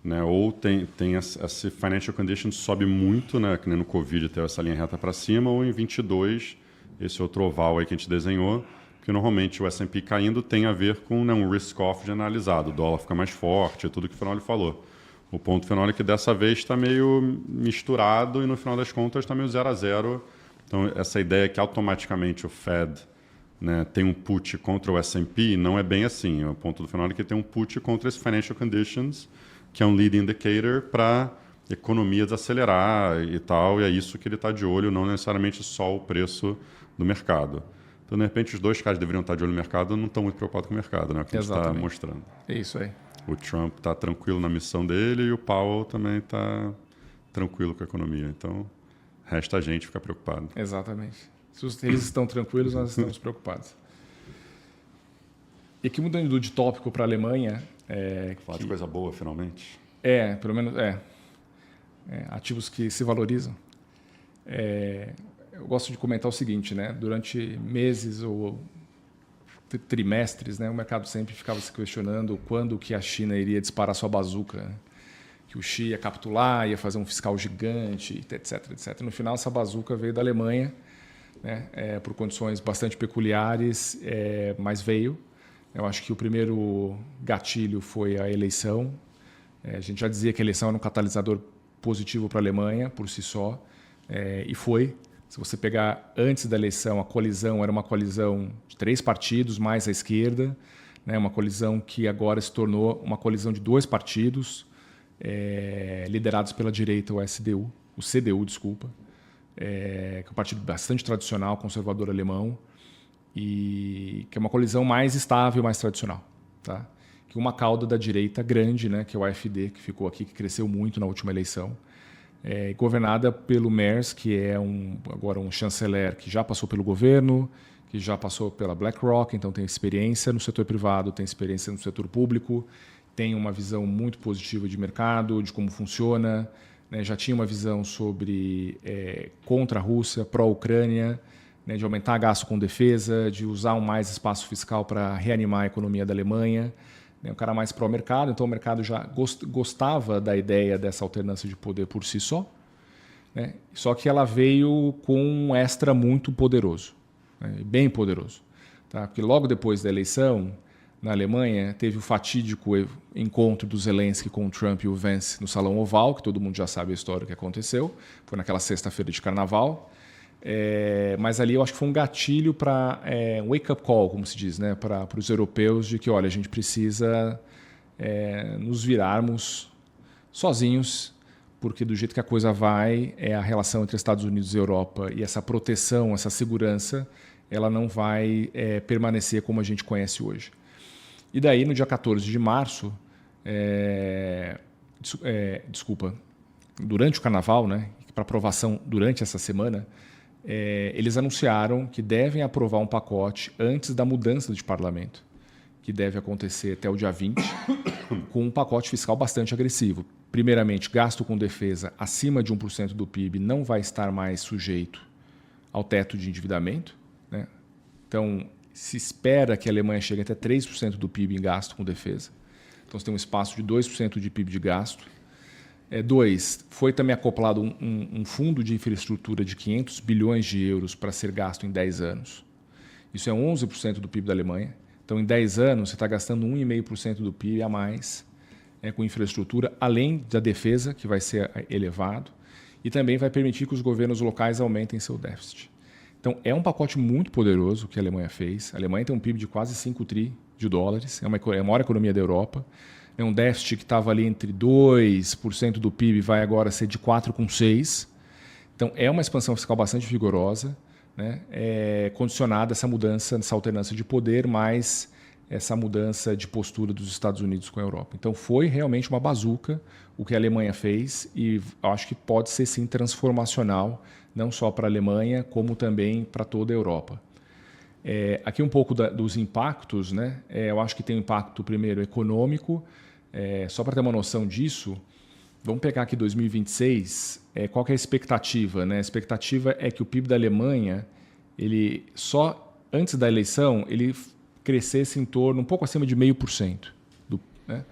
né, ou tem esse financial condition sobe muito, né, que nem no Covid teve essa linha reta para cima, ou em 22, esse outro oval aí que a gente desenhou, que normalmente o S&P caindo tem a ver com, né, um risk-off generalizado. O dólar fica mais forte, é tudo que o Fenoli falou. O ponto final é que dessa vez está meio misturado e no final das contas está meio 0 a 0. Então, essa ideia que automaticamente o Fed, né, tem um put contra o S&P não é bem assim. O ponto do final é que tem um put contra esse financial conditions, que é um lead indicator para economia desacelerar e tal, e é isso que ele está de olho, não necessariamente só o preço do mercado. Então, de repente, os dois caras deveriam estar de olho no mercado, não estão muito preocupados com o mercado, né? O que a gente está mostrando. É isso aí. O Trump está tranquilo na missão dele e o Powell também está tranquilo com a economia. Então, resta a gente ficar preocupado. Exatamente. Se eles estão tranquilos, nós estamos preocupados. E aqui, mudando de tópico para a Alemanha... Falar de coisa boa, finalmente. Pelo menos ativos que se valorizam. Eu gosto de comentar o seguinte, né? Durante meses ou trimestres, né, o mercado sempre ficava se questionando quando que a China iria disparar sua bazuca, né? Que o Xi ia capitular, ia fazer um fiscal gigante, etc, etc. No final, essa bazuca veio da Alemanha, né, por condições bastante peculiares, mas veio. Eu acho que o primeiro gatilho foi a eleição. A gente já dizia que a eleição era um catalisador positivo para a Alemanha, por si só, e foi. Se você pegar antes da eleição, a coalizão era uma coalizão de 3 partidos, mais a esquerda, né? Uma coalizão que agora se tornou uma coalizão de 2 partidos, liderados pela direita, o CDU, desculpa, que é um partido bastante tradicional, conservador alemão, e que é uma coalizão mais estável, mais tradicional. Tá? Que uma cauda da direita grande, né? Que é o AfD, que ficou aqui, que cresceu muito na última eleição, governada pelo Merz, que é agora um chanceler que já passou pelo governo, que já passou pela BlackRock, então tem experiência no setor privado, tem experiência no setor público, tem uma visão muito positiva de mercado, de como funciona, né? Já tinha uma visão sobre contra a Rússia, pró-Ucrânia, né? De aumentar gasto com defesa, de usar mais espaço fiscal para reanimar a economia da Alemanha. Um cara mais pró-mercado, então o mercado já gostava da ideia dessa alternância de poder por si só, né? Só que ela veio com um extra muito poderoso, né? Bem poderoso. Tá? Porque logo depois da eleição, na Alemanha, teve o fatídico encontro do Zelensky com o Trump e o Vance no Salão Oval, que todo mundo já sabe a história que aconteceu, foi naquela sexta-feira de carnaval. Mas ali eu acho que foi um gatilho para um wake-up call, como se diz, né? Para os europeus, de que, olha, a gente precisa nos virarmos sozinhos, porque do jeito que a coisa vai, a relação entre Estados Unidos e Europa e essa proteção, essa segurança, ela não vai permanecer como a gente conhece hoje. E daí, no dia 14 de março, durante o carnaval, né? Para aprovação durante essa semana, eles anunciaram que devem aprovar um pacote antes da mudança de parlamento, que deve acontecer até o dia 20, com um pacote fiscal bastante agressivo. Primeiramente, gasto com defesa acima de 1% do PIB não vai estar mais sujeito ao teto de endividamento, né? Então, se espera que a Alemanha chegue até 3% do PIB em gasto com defesa. Então, você tem um espaço de 2% de PIB de gasto. 2, foi também acoplado um fundo de infraestrutura de 500 bilhões de euros para ser gasto em 10 anos. Isso é 11% do PIB da Alemanha. Então, em 10 anos, você está gastando 1,5% do PIB a mais com infraestrutura, além da defesa, que vai ser elevado, e também vai permitir que os governos locais aumentem seu déficit. Então, é um pacote muito poderoso que a Alemanha fez. A Alemanha tem um PIB de quase 5 tri de dólares, é a maior economia da Europa. É um déficit que estava ali entre 2% do PIB, vai agora ser de 4,6%. Então, é uma expansão fiscal bastante vigorosa, né, condicionada essa mudança, essa alternância de poder, mais essa mudança de postura dos Estados Unidos com a Europa. Então foi realmente uma bazuca o que a Alemanha fez e acho que pode ser sim transformacional, não só para a Alemanha, como também para toda a Europa. Aqui um pouco dos impactos, né? Eu acho que tem um impacto primeiro econômico, só para ter uma noção disso, vamos pegar aqui 2026, qual que é a expectativa, né? A expectativa é que o PIB da Alemanha, ele só antes da eleição, ele crescesse em torno, um pouco acima de 0,5%. Né?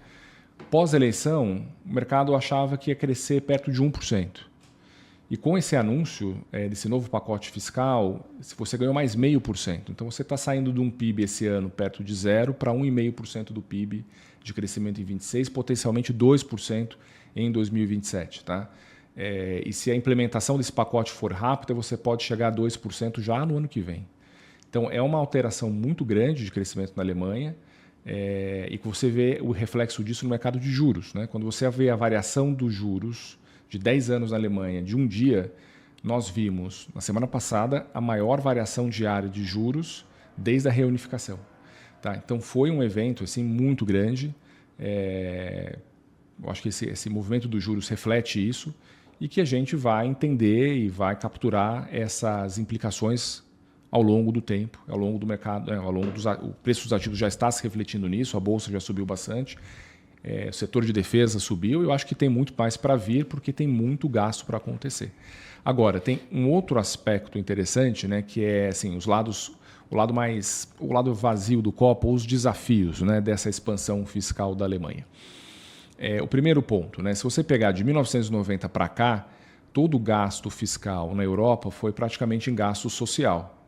Pós-eleição, o mercado achava que ia crescer perto de 1%. E com esse anúncio desse novo pacote fiscal, você ganhou mais 0,5%. Então você está saindo de um PIB esse ano perto de 0 para 1,5% do PIB de crescimento em 26, potencialmente 2% em 2027. Tá? E se a implementação desse pacote for rápida, você pode chegar a 2% já no ano que vem. Então, é uma alteração muito grande de crescimento na Alemanha e que você vê o reflexo disso no mercado de juros. Né? Quando você vê a variação dos juros de 10 anos na Alemanha de um dia, nós vimos, na semana passada, a maior variação diária de juros desde a reunificação. Tá? Então, foi um evento assim, muito grande. Eu acho que esse movimento dos juros reflete isso e que a gente vai entender e vai capturar essas implicações ao longo do tempo, ao longo do mercado, o preço dos ativos já está se refletindo nisso, a bolsa já subiu bastante, o setor de defesa subiu, e eu acho que tem muito mais para vir, porque tem muito gasto para acontecer. Agora, tem um outro aspecto interessante, né, que é assim, o lado vazio do copo, ou os desafios, né, dessa expansão fiscal da Alemanha. O primeiro ponto, né, se você pegar de 1990 para cá, todo o gasto fiscal na Europa foi praticamente em gasto social.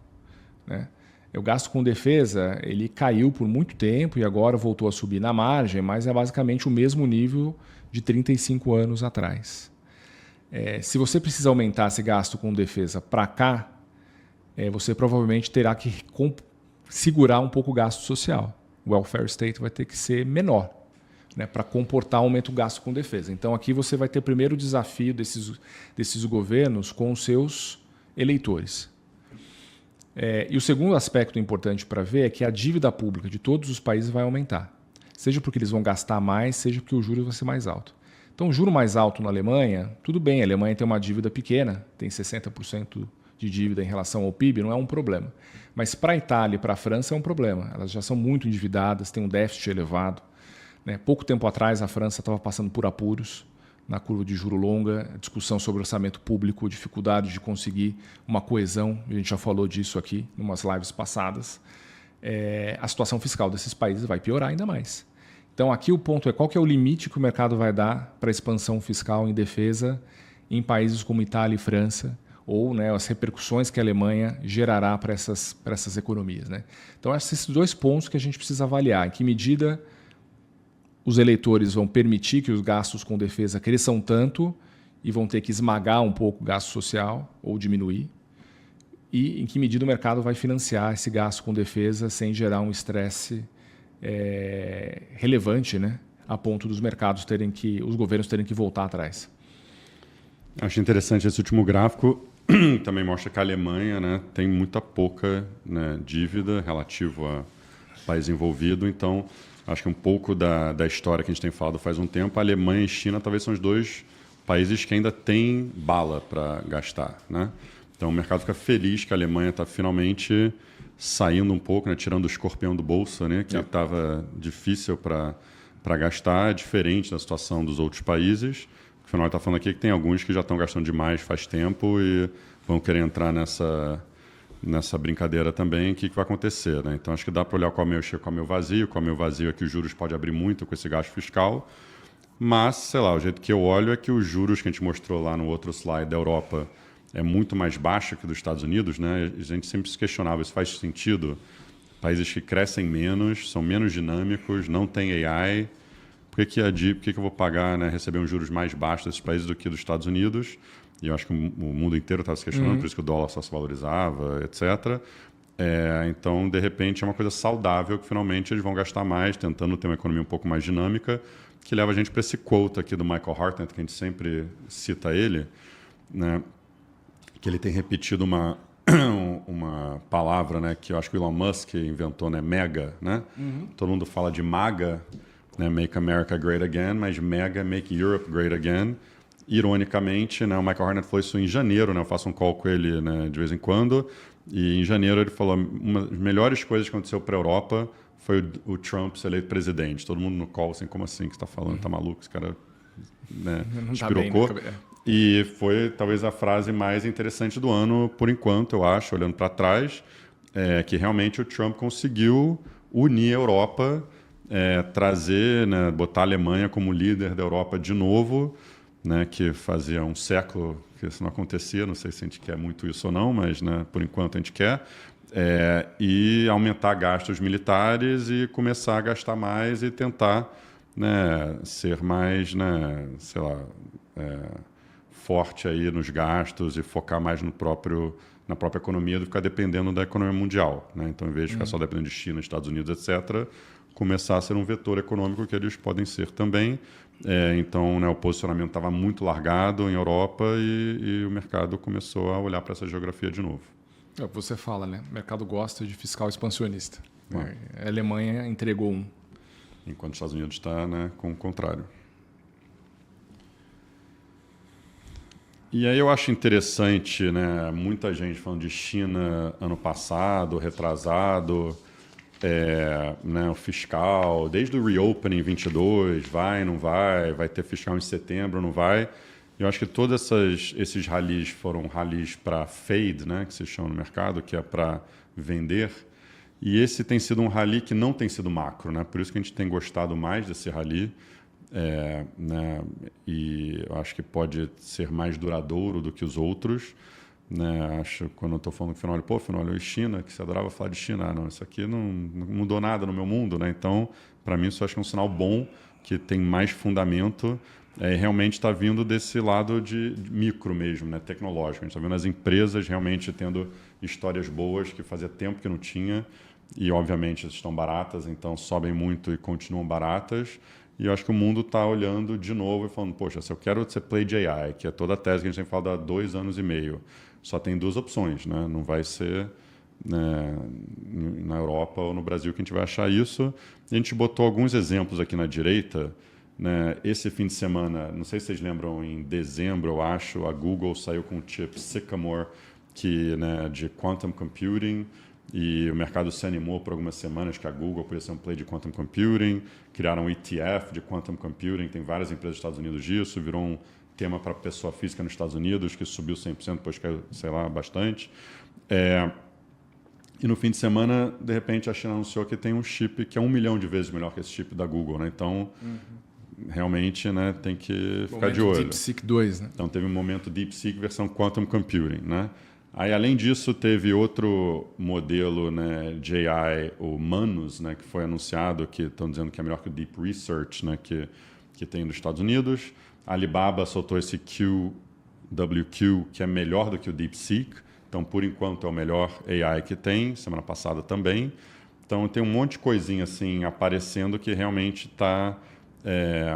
Né? O gasto com defesa ele caiu por muito tempo e agora voltou a subir na margem, mas é basicamente o mesmo nível de 35 anos atrás. Se você precisa aumentar esse gasto com defesa para cá, você provavelmente terá que segurar um pouco o gasto social. O welfare state vai ter que ser menor, né, para comportar aumento do gasto com defesa. Então aqui você vai ter primeiro o desafio desses governos com os seus eleitores. E o segundo aspecto importante para ver é que a dívida pública de todos os países vai aumentar. Seja porque eles vão gastar mais, seja porque o juros vai ser mais alto. Então, o juro mais alto na Alemanha, tudo bem, a Alemanha tem uma dívida pequena, tem 60% de dívida em relação ao PIB, não é um problema. Mas para a Itália e para a França é um problema. Elas já são muito endividadas, têm um déficit elevado. Né? Pouco tempo atrás, a França estava passando por apuros na curva de juro longa, discussão sobre orçamento público, dificuldade de conseguir uma coesão, a gente já falou disso aqui em umas lives passadas. A situação fiscal desses países vai piorar ainda mais. Então aqui o ponto é qual que é o limite que o mercado vai dar para a expansão fiscal em defesa em países como Itália e França, ou, né, as repercussões que a Alemanha gerará para essas economias. Né? Então esses dois pontos que a gente precisa avaliar, em que medida os eleitores vão permitir que os gastos com defesa cresçam tanto e vão ter que esmagar um pouco o gasto social ou diminuir, e em que medida o mercado vai financiar esse gasto com defesa sem gerar um estresse relevante, né, a ponto dos os governos terem que voltar atrás. Acho interessante esse último gráfico, também mostra que a Alemanha, né, tem muita pouca, né, dívida relativo a país envolvido, então acho que um pouco da história que a gente tem falado faz um tempo, a Alemanha e China talvez são os dois países que ainda têm bala para gastar. Né? Então o mercado fica feliz que a Alemanha está finalmente saindo um pouco, né? Tirando o escorpião do bolso, né? Que estava difícil para gastar, diferente da situação dos outros países. Afinal, está falando aqui que tem alguns que já estão gastando demais faz tempo e vão querer entrar nessa brincadeira também, o que vai acontecer. Né? Então, acho que dá para olhar qual é o meio cheio, qual é o meio vazio. Qual é o meio vazio é que os juros pode abrir muito com esse gasto fiscal. Mas, sei lá, o jeito que eu olho é que os juros que a gente mostrou lá no outro slide da Europa é muito mais baixo que dos Estados Unidos. Né? A gente sempre se questionava, isso faz sentido? Países que crescem menos, são menos dinâmicos, não tem AI. Por que eu vou pagar, né, receber uns juros mais baixos desses países do que dos Estados Unidos? E eu acho que o mundo inteiro estava se questionando, por isso que o dólar só se valorizava, etc. Então, de repente, é uma coisa saudável que finalmente eles vão gastar mais, tentando ter uma economia um pouco mais dinâmica, que leva a gente para esse quote aqui do Michael Hartnett, que a gente sempre cita ele, né? Que ele tem repetido uma uma palavra, né, que eu acho que o Elon Musk inventou, né, mega, né? Todo mundo fala de MAGA, né, Make America Great Again, mas mega, Make Europe Great Again. Ironicamente, né, o Michael Hartnett falou isso em janeiro, né, eu faço um call com ele, né, de vez em quando, e em janeiro ele falou uma das melhores coisas que aconteceu para a Europa foi o Trump ser eleito presidente. Todo mundo no call, assim, como assim que você está falando? Tá maluco? Esse cara, né, espirocou. Tá bem, né? E foi talvez a frase mais interessante do ano, por enquanto, eu acho, olhando para trás, que realmente o Trump conseguiu unir a Europa, trazer, né, botar a Alemanha como líder da Europa de novo, né, que fazia um século que isso não acontecia, não sei se a gente quer muito isso ou não, mas, né, por enquanto a gente quer, e aumentar gastos militares e começar a gastar mais e tentar, né, ser mais, né, sei lá, forte aí nos gastos e focar mais na própria economia do que ficar dependendo da economia mundial, né? Então, em vez de ficar só dependendo de China, Estados Unidos, etc., começar a ser um vetor econômico que eles podem ser também. Então, né, o posicionamento estava muito largado em Europa e o mercado começou a olhar para essa geografia de novo. É o que você fala, né? O mercado gosta de fiscal expansionista. A Alemanha entregou um. Enquanto os Estados Unidos está, né, com o contrário. E aí eu acho interessante, né, muita gente falando de China ano passado, retrasado, né, o fiscal, desde o reopening 22, vai, não vai ter fiscal em setembro, não vai. Eu acho que todos esses rallies foram rallies para fade, né, que se chama no mercado, que é para vender. E esse tem sido um rally que não tem sido macro, né? Por isso que a gente tem gostado mais desse rally. Né, e eu acho que pode ser mais duradouro do que os outros, né? Acho quando eu estou falando com o Finoli, Finoli, China, que você adorava falar de China, não, isso aqui não mudou nada no meu mundo, né? Então, para mim, isso acho que é um sinal bom, que tem mais fundamento, e realmente está vindo desse lado de micro mesmo, né? Tecnológico. A gente está vendo as empresas realmente tendo histórias boas que fazia tempo que não tinha, e obviamente estão baratas, então sobem muito e continuam baratas. E eu acho que o mundo está olhando de novo e falando, poxa, se eu quero ser play de AI, que é toda a tese que a gente tem falado há 2 anos e meio, só tem 2 opções, né? Não vai ser, né, na Europa ou no Brasil que a gente vai achar isso. E a gente botou alguns exemplos aqui na direita, né? Esse fim de semana, não sei se vocês lembram, em dezembro, eu acho, a Google saiu com o chip Sycamore, que, né, de quantum computing, e o mercado se animou por algumas semanas que a Google podia ser um play de quantum computing, criaram um ETF de quantum computing, tem várias empresas dos Estados Unidos disso, virou um tema para pessoa física nos Estados Unidos, que subiu 100%, depois caiu, sei lá, bastante. E no fim de semana, de repente, a China anunciou que tem um chip que é 1 milhão de vezes melhor que esse chip da Google, né? Então, realmente, né, tem que ficar de olho. DeepSeek 2, né? Então, teve um momento DeepSeek versão quantum computing, né? Aí, além disso, teve outro modelo, né, de AI, o Manus, né, que foi anunciado, que estão dizendo que é melhor que o Deep Research, né, que tem nos Estados Unidos. A Alibaba soltou esse QWQ, que é melhor do que o DeepSeek. Então, por enquanto, é o melhor AI que tem, semana passada também. Então, tem um monte de coisinha assim aparecendo que realmente está,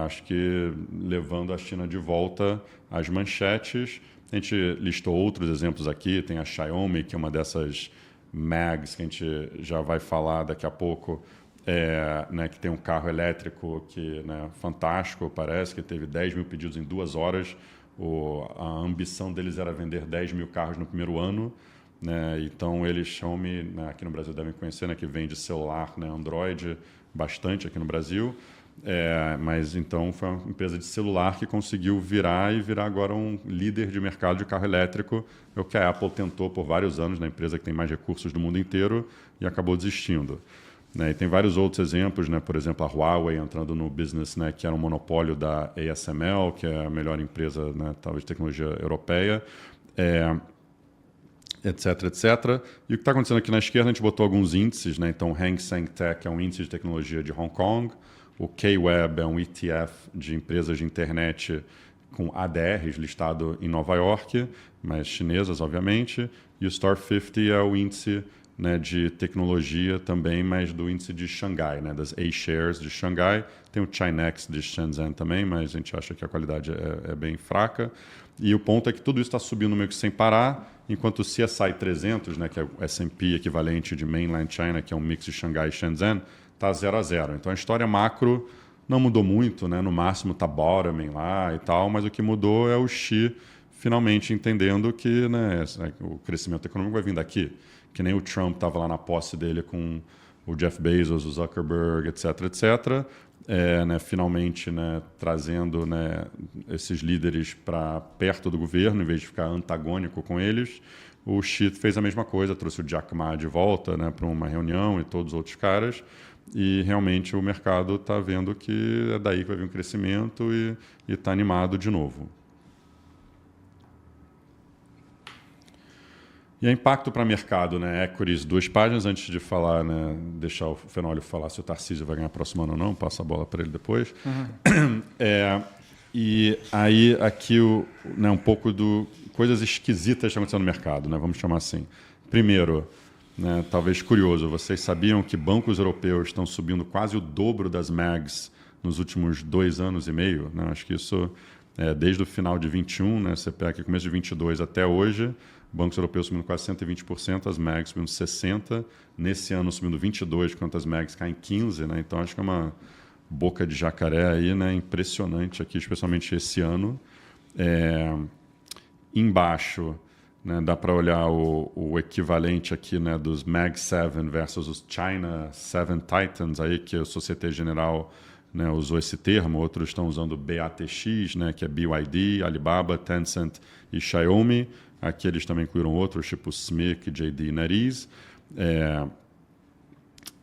acho que, levando a China de volta às manchetes. A gente listou outros exemplos aqui, tem a Xiaomi, que é uma dessas mags que a gente já vai falar daqui a pouco, né, que tem um carro elétrico que, né, fantástico, parece, que teve 10 mil pedidos em 2 horas. A ambição deles era vender 10 mil carros no primeiro ano, né? Então, eles, Xiaomi, né, aqui no Brasil devem conhecer, né, que vende celular, né, Android, bastante aqui no Brasil. Mas então foi uma empresa de celular que conseguiu virar agora um líder de mercado de carro elétrico, é o que a Apple tentou por vários anos, na empresa que tem mais recursos do mundo inteiro, e acabou desistindo, né? E tem vários outros exemplos, né? Por exemplo, a Huawei entrando no business, né, que era um monopólio da ASML, que é a melhor empresa, né, talvez de tecnologia europeia, etc, etc. E o que está acontecendo aqui na esquerda, a gente botou alguns índices, né? Então, Hang Seng Tech é um índice de tecnologia de Hong Kong, o K-Web é um ETF de empresas de internet com ADRs listado em Nova York, mas chinesas, obviamente. E o Star 50 é o índice né, de tecnologia também, mas do índice de Xangai, né, das A-shares de Xangai. Tem o Chinex de Shenzhen também, mas a gente acha que a qualidade é bem fraca. E o ponto é que tudo isso está subindo meio que sem parar, enquanto o CSI 300, né, que é o S&P equivalente de Mainland China, que é um mix de Xangai e Shenzhen, está 0 a 0. Então a história macro não mudou muito, né? No máximo está bottoming lá e tal, mas o que mudou é o Xi finalmente entendendo que, né, o crescimento econômico vai vir daqui. Que nem o Trump estava lá na posse dele com o Jeff Bezos, o Zuckerberg, etc, etc. Né, finalmente, né, trazendo, né, esses líderes para perto do governo, em vez de ficar antagônico com eles. O Xi fez a mesma coisa, trouxe o Jack Ma de volta, né, para uma reunião e todos os outros caras. E realmente o mercado está vendo que é daí que vai vir um crescimento e está animado de novo. E é impacto para mercado, né? Equities, 2 páginas antes de falar, né? Deixar o Fenólio falar se o Tarcísio vai ganhar próximo ano ou não, passa a bola para ele depois. Uhum. E aí aqui né, um pouco do coisas esquisitas que estão acontecendo no mercado, né? Vamos chamar assim. Primeiro, né, talvez curioso, vocês sabiam que bancos europeus estão subindo quase o dobro das MAGs nos últimos 2 anos e meio? Né? Acho que isso, desde o final de 21, né, você pega aqui começo de 22 até hoje, bancos europeus subindo quase 120%, as MAGs subindo 60%, nesse ano subindo 22%, enquanto as MAGs caem 15%, né? Então acho que é uma boca de jacaré aí, né, impressionante aqui, especialmente esse ano. Embaixo, né, dá para olhar o equivalente aqui, né, dos Mag 7 versus os China 7 Titans, aí, que a Société Générale, né, usou esse termo, outros estão usando BATX, né, que é BYD, Alibaba, Tencent e Xiaomi. Aqui eles também incluíram outros, tipo SMIC, JD e NetEase.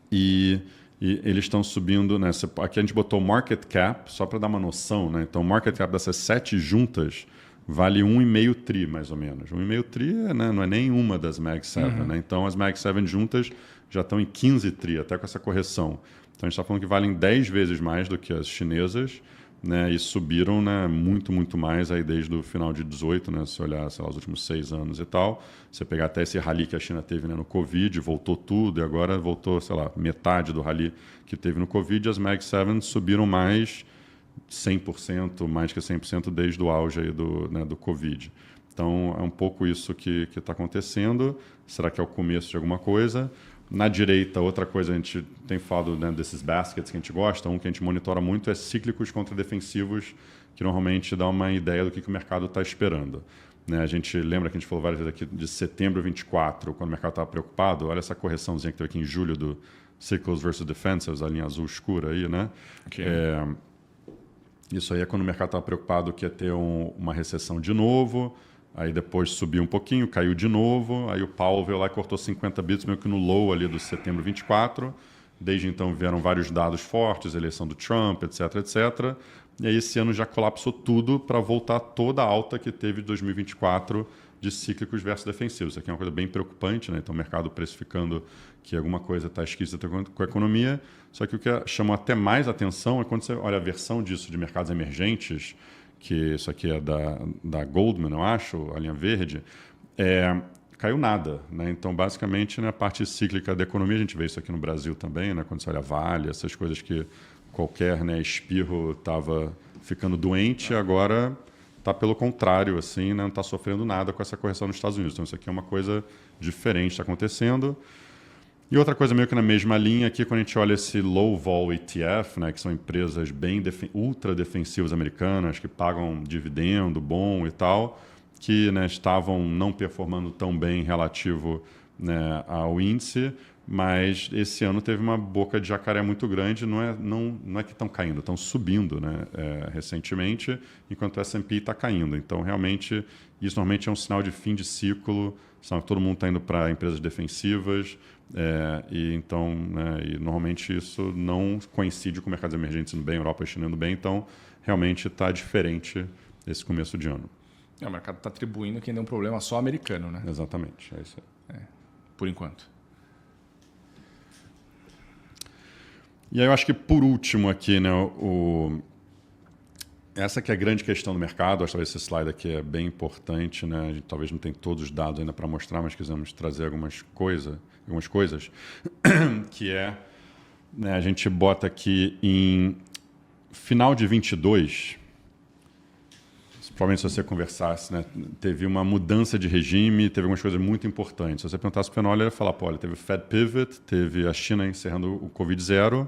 E eles estão subindo, né, aqui a gente botou market cap, só para dar uma noção, né? Então o market cap dessas 7 juntas vale 1,5 tri, mais ou menos. 1,5 tri, né, não é nem uma das Mag 7, né? Então as Mag 7 juntas já estão em 15 tri, até com essa correção. Então a gente está falando que valem 10 vezes mais do que as chinesas, né, e subiram, né, muito, muito mais aí desde o final de 18, né, se olhar, sei lá, os últimos 6 anos e tal. Você pegar até esse rally que a China teve, né, no Covid, voltou tudo, e agora voltou, sei lá, metade do rally que teve no Covid, as Mag 7 subiram mais 100%, mais que 100% desde o auge aí do Covid. Então, é um pouco isso que está acontecendo. Será que é o começo de alguma coisa? Na direita, outra coisa, a gente tem falado, né, desses baskets que a gente gosta, um que a gente monitora muito é cíclicos contra defensivos, que normalmente dá uma ideia do que o mercado está esperando. Né, a gente lembra que a gente falou várias vezes aqui de setembro 24, quando o mercado estava preocupado, olha essa correçãozinha que teve aqui em julho do Cycles versus Defensives, a linha azul escura aí, né? Okay. Isso aí é quando o mercado estava preocupado que ia ter uma recessão de novo, aí depois subiu um pouquinho, caiu de novo, aí o Powell veio lá e cortou 50 bits, meio que no low ali do setembro 24. Desde então vieram vários dados fortes, eleição do Trump, etc, etc. E aí esse ano já colapsou tudo para voltar toda a alta que teve de 2024 de cíclicos versus defensivos. Isso aqui é uma coisa bem preocupante, né? Então o mercado precificando que alguma coisa está esquisita com a economia. Só que o que chamou até mais atenção é quando você olha a versão disso de mercados emergentes, que isso aqui é da Goldman, eu acho, a linha verde, caiu nada. Né? Então, basicamente, na parte cíclica da economia, a gente vê isso aqui no Brasil também, né? Quando você olha Vale, essas coisas que qualquer, né, espirro estava ficando doente, agora está pelo contrário, assim, né? Não está sofrendo nada com essa correção nos Estados Unidos. Então, isso aqui é uma coisa diferente que está acontecendo. E outra coisa meio que na mesma linha aqui, quando a gente olha esse low vol ETF, né, que são empresas bem ultra defensivas americanas, que pagam dividendo bom e tal, que, né, estavam não performando tão bem relativo, né, ao índice, mas esse ano teve uma boca de jacaré muito grande, não é que estão caindo, estão subindo, né, recentemente, enquanto o S&P está caindo. Então, realmente, isso normalmente é um sinal de fim de ciclo, todo mundo está indo para empresas defensivas, e então, né, e normalmente isso não coincide com mercados emergentes indo bem, Europa e China indo bem, então realmente está diferente esse começo de ano. O mercado está atribuindo que ainda é um problema só americano, né? Exatamente, é isso aí. Por enquanto. E aí eu acho que por último aqui, né, essa que é a grande questão do mercado. Acho que esse slide aqui é bem importante, né? A gente talvez não tenha todos os dados ainda para mostrar, mas quisemos trazer algumas coisas, que é, né, a gente bota aqui em final de 22, provavelmente se você conversasse, né, teve uma mudança de regime, teve algumas coisas muito importantes. Se você perguntasse para o Fenoli, ele ia falar, pô, olha, teve o Fed Pivot, teve a China encerrando o Covid-0,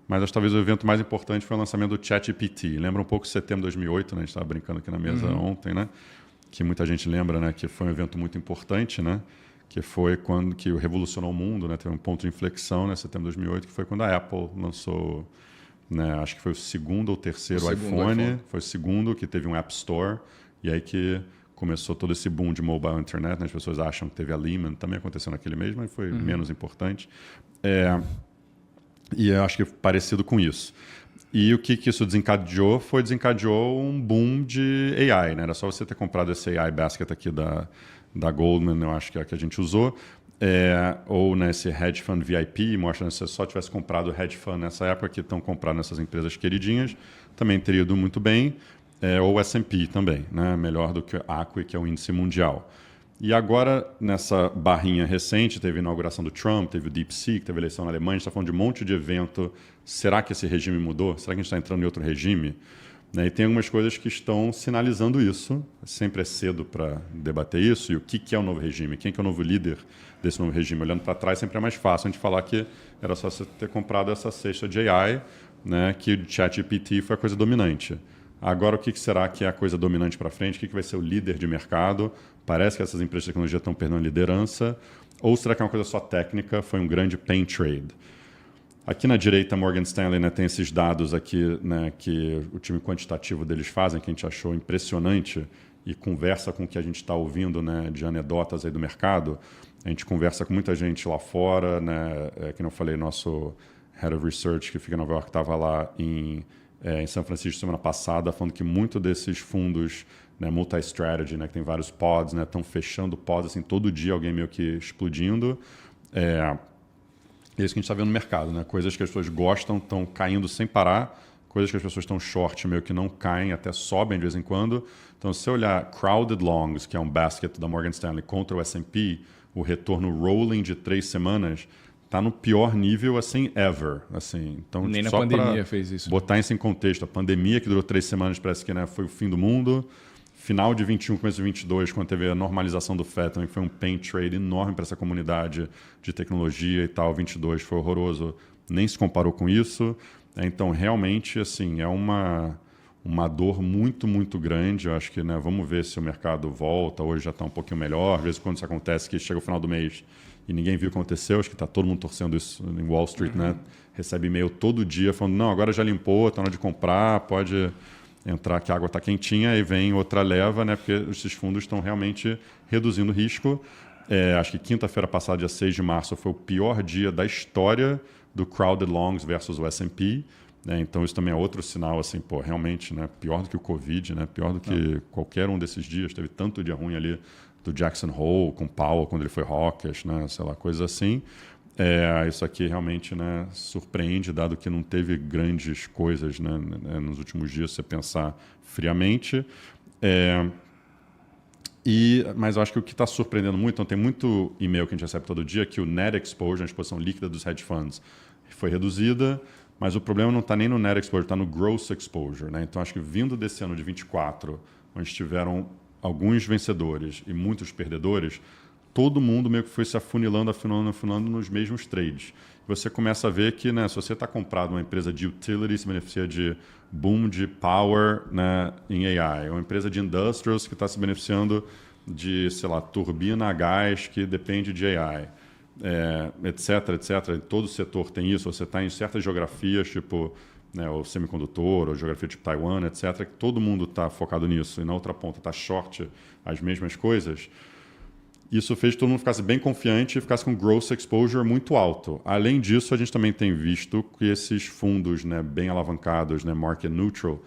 mas acho que talvez o evento mais importante foi o lançamento do ChatGPT. Lembra um pouco de setembro de 2008, né? A gente estava brincando aqui na mesa ontem, né? Que muita gente lembra, né? Que foi um evento muito importante, né? Que foi quando que revolucionou o mundo, né? Teve um ponto de inflexão, né? Setembro de 2008, que foi quando a Apple lançou, né? Acho que foi o segundo ou terceiro iPhone. Foi o segundo que teve um App Store. E aí que começou todo esse boom de mobile internet, né? As pessoas acham que teve a Lehman, também aconteceu naquele mês, mas foi menos importante. E eu acho que é parecido com isso. E o que isso desencadeou um boom de AI, né? Era só você ter comprado esse AI Basket aqui da Goldman, eu acho que é a que a gente usou, ou nesse Hedge Fund VIP, mostra que se você só tivesse comprado o Hedge Fund nessa época, que estão comprando nessas empresas queridinhas, também teria ido muito bem, ou o S&P também, né? Melhor do que o ACWI, que é o índice mundial. E agora, nessa barrinha recente, teve a inauguração do Trump, teve o DeepSeek, teve a eleição na Alemanha, a gente está falando de um monte de evento. Será que esse regime mudou? Será que a gente está entrando em outro regime? Né? E tem algumas coisas que estão sinalizando isso. Sempre é cedo para debater isso. E o que é o novo regime? Quem que é o novo líder desse novo regime? Olhando para trás, sempre é mais fácil a gente falar que era só você ter comprado essa cesta de AI, né? Que o ChatGPT foi a coisa dominante. Agora, o que será que é a coisa dominante para frente? O que vai ser o líder de mercado? Parece que essas empresas de tecnologia estão perdendo liderança. Ou será que é uma coisa só técnica? Foi um grande pain trade. Aqui na direita, Morgan Stanley, né, tem esses dados aqui, né, que o time quantitativo deles fazem, que a gente achou impressionante e conversa com o que a gente está ouvindo, né, de anedotas aí do mercado. A gente conversa com muita gente lá fora, né, que eu falei, nosso Head of Research, que fica em Nova York, estava lá em São Francisco semana passada, falando que muito desses fundos, né, multi-strategy, né, que tem vários pods, né, estão fechando pods, assim, todo dia alguém meio que explodindo. É isso que a gente está vendo no mercado, né? Coisas que as pessoas gostam estão caindo sem parar, coisas que as pessoas estão short meio que não caem, até sobem de vez em quando. Então, se você olhar Crowded Longs, que é um basket da Morgan Stanley, contra o S&P, o retorno rolling de 3 semanas está no pior nível, assim, ever. Assim. Então, nem na só pandemia fez isso. Botar isso em contexto. A pandemia, que durou 3 semanas, parece que, né, foi o fim do mundo. Final de 21, começo de 22, quando teve a normalização do FED, também foi um pain trade enorme para essa comunidade de tecnologia e tal. 22 foi horroroso, nem se comparou com isso. Então, realmente, assim, é uma dor muito, muito grande. Eu acho que, né, vamos ver se o mercado volta. Hoje já está um pouquinho melhor. Às vezes, quando isso acontece, que chega o final do mês e ninguém viu o que aconteceu, acho que está todo mundo torcendo isso em Wall Street, né? Recebe e-mail todo dia falando, não, agora já limpou, está na hora de comprar, pode entrar que a água está quentinha, e vem outra leva, né? Porque esses fundos estão realmente reduzindo o risco. Acho que quinta-feira passada, dia 6 de março, foi o pior dia da história do Crowded Longs versus o S&P. Né? Então, isso também é outro sinal, assim, pô, realmente, né? Pior do que o Covid, né? Pior do que qualquer um desses dias. Teve tanto dia ruim ali do Jackson Hole com Powell, quando ele foi hawkish, né? Sei lá, coisa assim. Isso aqui realmente, né, surpreende, dado que não teve grandes coisas, né, nos últimos dias, se você pensar friamente. Mas eu acho que o que está surpreendendo muito, então tem muito e-mail que a gente recebe todo dia, que o net exposure, a exposição líquida dos hedge funds, foi reduzida, mas o problema não está nem no net exposure, está no gross exposure. Né? Então acho que vindo desse ano de 24, onde tiveram alguns vencedores e muitos perdedores, todo mundo meio que foi se afunilando nos mesmos trades. Você começa a ver que, né, se você está comprado uma empresa de utility, se beneficia de boom de power, né, em AI. Uma empresa de industrials que está se beneficiando de, sei lá, turbina a gás que depende de AI. Etc, etc. Todo setor tem isso. Você está em certas geografias, tipo, né, o semicondutor, ou geografia tipo Taiwan, etc., que todo mundo está focado nisso. E na outra ponta está short as mesmas coisas. Isso fez todo mundo ficasse bem confiante e ficasse com gross exposure muito alto. Além disso, a gente também tem visto que esses fundos, né, bem alavancados, né, market neutral,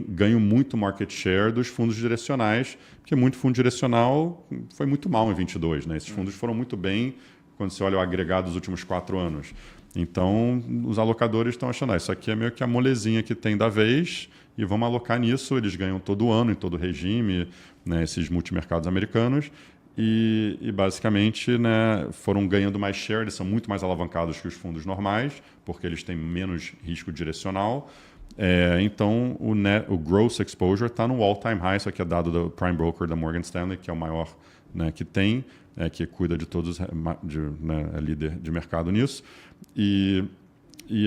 ganham muito market share dos fundos direcionais, porque muito fundo direcional foi muito mal em 22. Né? Esses fundos foram muito bem quando você olha o agregado dos últimos 4 anos. Então, os alocadores estão achando, isso aqui é meio que a molezinha que tem da vez e vamos alocar nisso. Eles ganham todo ano, em todo regime, né, esses multimercados americanos. E basicamente, né, foram ganhando mais share, eles são muito mais alavancados que os fundos normais, porque eles têm menos risco direcional. Então, o gross exposure está no all-time high, isso aqui é dado do Prime Broker da Morgan Stanley, que é o maior, né, que tem, que cuida de todos, né, é líder de mercado nisso. E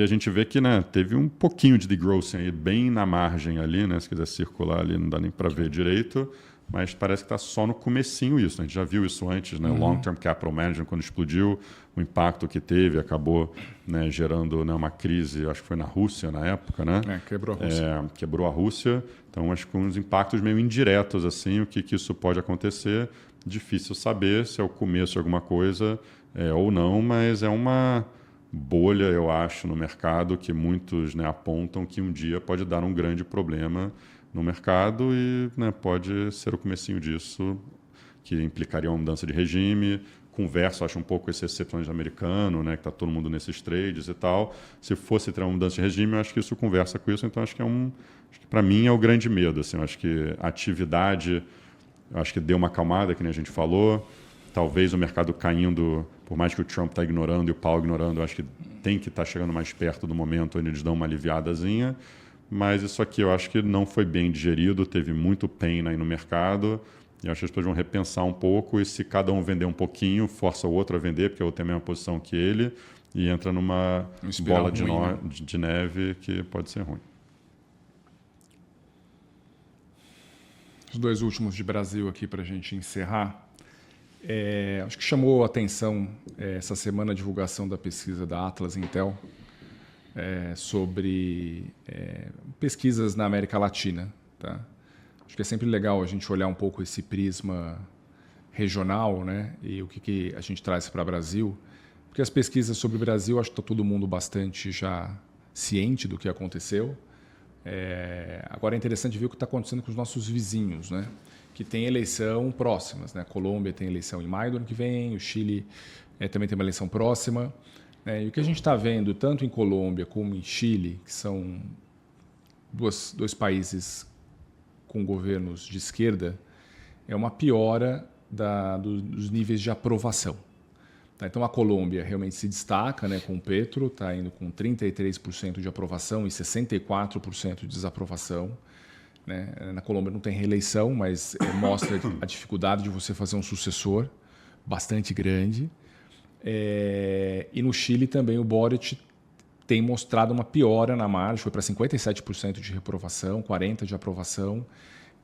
a gente vê que, né, teve um pouquinho de degrossing aí, bem na margem ali, né, se quiser circular ali, não dá nem para ver direito, mas parece que está só no comecinho isso. A gente já viu isso antes, né? Long-term capital management, quando explodiu, o impacto que teve, acabou, né, gerando, né, uma crise, acho que foi na Rússia na época, né? Quebrou a Rússia. Quebrou a Rússia. Então, acho que uns impactos meio indiretos, assim, o que isso pode acontecer. Difícil saber se é o começo de alguma coisa ou não, mas é uma bolha, eu acho, no mercado que muitos, né, apontam que um dia pode dar um grande problema no mercado e, né, pode ser o comecinho disso, que implicaria uma mudança de regime. Converso, acho um pouco esse excepcionalismo americano, né, que está todo mundo nesses trades e tal. Se fosse ter uma mudança de regime, eu acho que isso conversa com isso. Então, acho que para mim é o grande medo. Assim, eu acho que a atividade, eu acho que deu uma acalmada, que nem a gente falou. Talvez o mercado caindo, por mais que o Trump está ignorando e o Powell ignorando, eu acho que tem que estar chegando mais perto do momento onde eles dão uma aliviadazinha. Mas isso aqui eu acho que não foi bem digerido, teve muito pain aí no mercado. E eu acho que as pessoas vão repensar um pouco e se cada um vender um pouquinho, força o outro a vender, porque o outro tem a mesma posição que ele, e entra numa bola de neve que pode ser ruim. Os dois últimos de Brasil aqui para a gente encerrar. Acho que chamou a atenção essa semana a divulgação da pesquisa da Atlas Intel sobre pesquisas na América Latina. Tá? Acho que é sempre legal a gente olhar um pouco esse prisma regional, né? E o que a gente traz para o Brasil. Porque as pesquisas sobre o Brasil, acho que está todo mundo bastante já ciente do que aconteceu. Agora é interessante ver o que está acontecendo com os nossos vizinhos, né? Que tem eleição próximas, né? A Colômbia tem eleição em maio do ano que vem, o Chile também tem uma eleição próxima. E o que a gente está vendo, tanto em Colômbia como em Chile, que são dois países com governos de esquerda, é uma piora dos níveis de aprovação. Tá? Então, a Colômbia realmente se destaca, né, com o Petro, está indo com 33% de aprovação e 64% de desaprovação. Né? Na Colômbia não tem reeleição, mas mostra a dificuldade de você fazer um sucessor bastante grande. E no Chile também o Boric tem mostrado uma piora na margem, foi para 57% de reprovação, 40% de aprovação.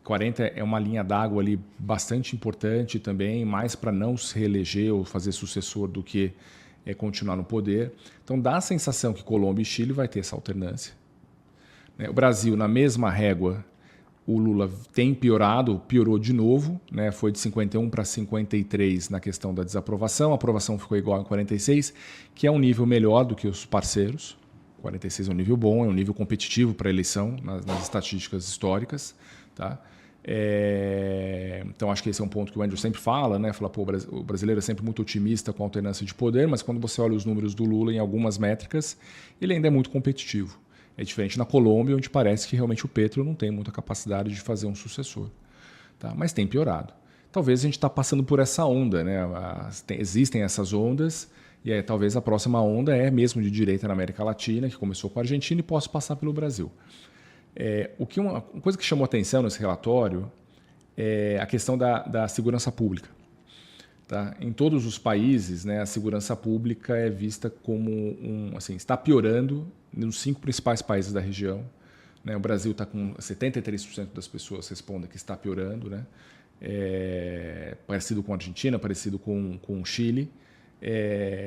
40% é uma linha d'água ali bastante importante também, mais para não se reeleger ou fazer sucessor do que continuar no poder. Então dá a sensação que Colômbia e Chile vai ter essa alternância. O Brasil, na mesma régua, o Lula tem piorou de novo, né? Foi de 51 para 53 na questão da desaprovação, a aprovação ficou igual a 46, que é um nível melhor do que os parceiros. 46 é um nível bom, é um nível competitivo para a eleição nas estatísticas históricas. Tá? Então acho que esse é um ponto que o Andrew sempre fala, né? Fala, o brasileiro é sempre muito otimista com a alternância de poder, mas quando você olha os números do Lula em algumas métricas, ele ainda é muito competitivo. É diferente na Colômbia, onde parece que realmente o Petro não tem muita capacidade de fazer um sucessor. Tá? Mas tem piorado. Talvez a gente está passando por essa onda. Né? Existem essas ondas, e talvez a próxima onda é mesmo de direita na América Latina, que começou com a Argentina e possa passar pelo Brasil. Uma coisa que chamou atenção nesse relatório é a questão da segurança pública. Tá? Em todos os países, né, a segurança pública é vista como está piorando nos 5 principais países da região. Né? O Brasil está com 73% das pessoas respondem que está piorando, né? Parecido com a Argentina, parecido com o Chile.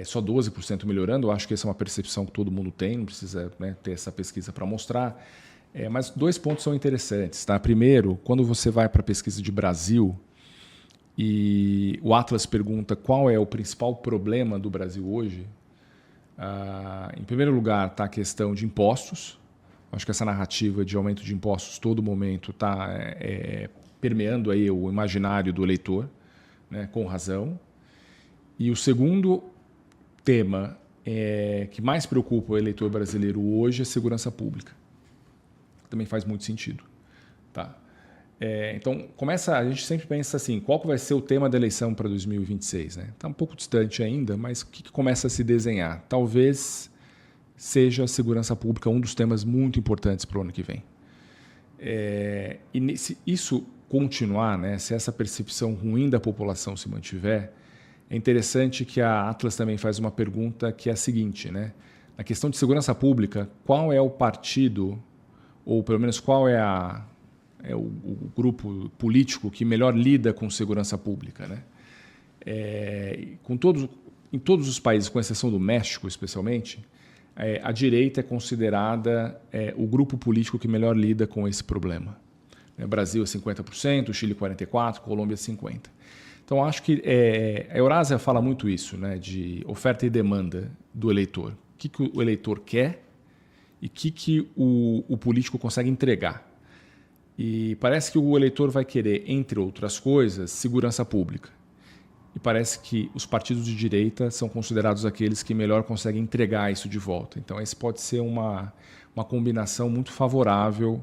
Só 12% melhorando. Eu acho que essa é uma percepção que todo mundo tem, não precisa, né, ter essa pesquisa para mostrar. Mas 2 pontos são interessantes. Tá? Primeiro, quando você vai para a pesquisa de Brasil e o Atlas pergunta qual é o principal problema do Brasil hoje, em primeiro lugar está a questão de impostos. Acho que essa narrativa de aumento de impostos todo momento está permeando aí o imaginário do eleitor, né, com razão. E o segundo tema que mais preocupa o eleitor brasileiro hoje é segurança pública. Também faz muito sentido. Tá? Então, a gente sempre pensa assim, qual que vai ser o tema da eleição para 2026? Está um pouco distante ainda, mas o que começa a se desenhar? Talvez seja a segurança pública um dos temas muito importantes para o ano que vem. E se isso continuar, né, se essa percepção ruim da população se mantiver, é interessante que a Atlas também faz uma pergunta que é a seguinte, né? Na questão de segurança pública, qual é o partido, ou pelo menos qual é o grupo político que melhor lida com segurança pública, né? Em todos os países, com exceção do México especialmente, a direita é considerada o grupo político que melhor lida com esse problema. Brasil é 50%, Chile 44%, Colômbia 50%. Então, acho que a Eurásia fala muito isso, né, de oferta e demanda do eleitor. O que o eleitor quer e o que o político consegue entregar. E parece que o eleitor vai querer, entre outras coisas, segurança pública. E parece que os partidos de direita são considerados aqueles que melhor conseguem entregar isso de volta. Então, esse pode ser uma combinação muito favorável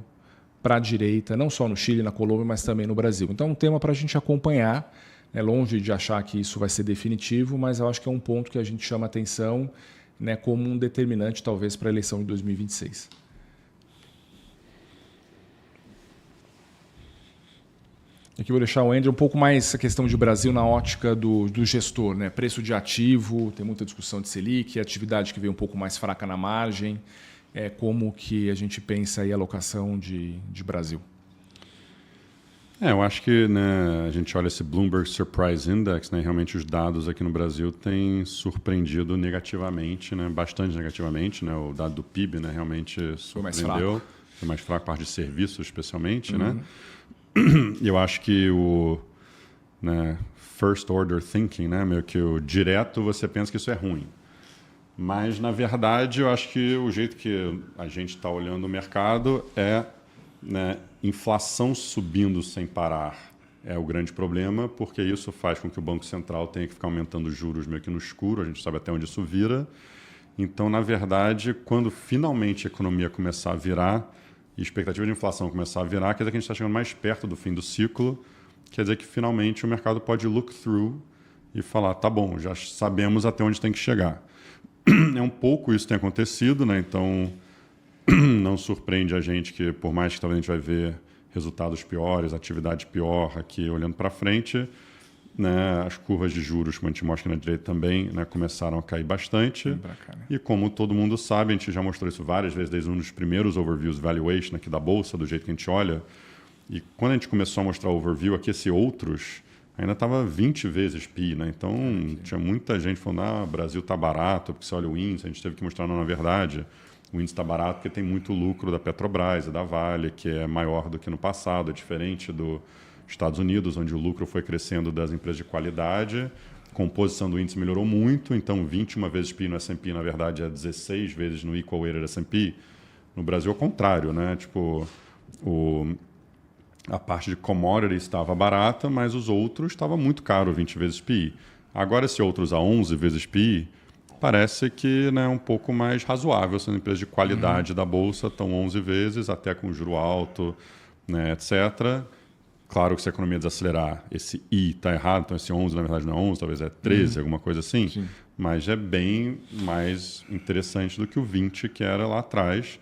para a direita, não só no Chile, na Colômbia, mas também no Brasil. Então, é um tema para a gente acompanhar. É longe de achar que isso vai ser definitivo, mas eu acho que é um ponto que a gente chama atenção, né, como um determinante, talvez, para a eleição de 2026. Aqui vou deixar o Andrew um pouco mais essa questão de Brasil na ótica do gestor, né? Preço de ativo, tem muita discussão de Selic, atividade que veio um pouco mais fraca na margem, como que a gente pensa aí a alocação de Brasil. Eu acho que, né, a gente olha esse Bloomberg Surprise Index, né, realmente os dados aqui no Brasil têm surpreendido negativamente, né, bastante negativamente. Né, o dado do PIB, né, realmente surpreendeu. Foi mais fraco, parte de serviços especialmente. Né? Eu acho que o first order thinking, né, meio que o direto, você pensa que isso é ruim. Mas, na verdade, eu acho que o jeito que a gente está olhando o mercado né, inflação subindo sem parar é o grande problema, porque isso faz com que o Banco Central tenha que ficar aumentando os juros meio que no escuro, a gente sabe até onde isso vira. Então, na verdade, quando finalmente a economia começar a virar e a expectativa de inflação começar a virar, quer dizer que a gente está chegando mais perto do fim do ciclo, quer dizer que finalmente o mercado pode look through e falar, tá bom, já sabemos até onde tem que chegar. É um pouco isso que tem acontecido, né? Então não surpreende a gente que, por mais que talvez a gente vai ver resultados piores, atividade pior aqui olhando para frente, né, as curvas de juros, como a gente mostra na direita também, né, começaram a cair bastante. Cá, né? E como todo mundo sabe, a gente já mostrou isso várias vezes, desde um dos primeiros overviews valuation aqui da Bolsa, do jeito que a gente olha. E quando a gente começou a mostrar o overview aqui, esse outros, ainda estava 20 vezes PI, né? Então tinha muita gente falando, o Brasil está barato, porque você olha o índice, a gente teve que mostrar, não, na verdade, o índice está barato porque tem muito lucro da Petrobras e da Vale, que é maior do que no passado, é diferente dos Estados Unidos, onde o lucro foi crescendo das empresas de qualidade, a composição do índice melhorou muito, então 21 vezes PI no S&P, na verdade, é 16 vezes no Equal Weighted S&P. No Brasil, ao contrário, né? Tipo, a parte de commodities estava barata, mas os outros estavam muito caro, 20 vezes PI. Agora, esse outros a 11 vezes PI, parece que, né, é um pouco mais razoável. Sendo empresas de qualidade da Bolsa, estão 11 vezes, até com juro alto, né, etc. Claro que se a economia desacelerar, esse I está errado, então esse 11 na verdade não é 11, talvez é 13, alguma coisa assim. Sim. Mas é bem mais interessante do que o 20 que era lá atrás.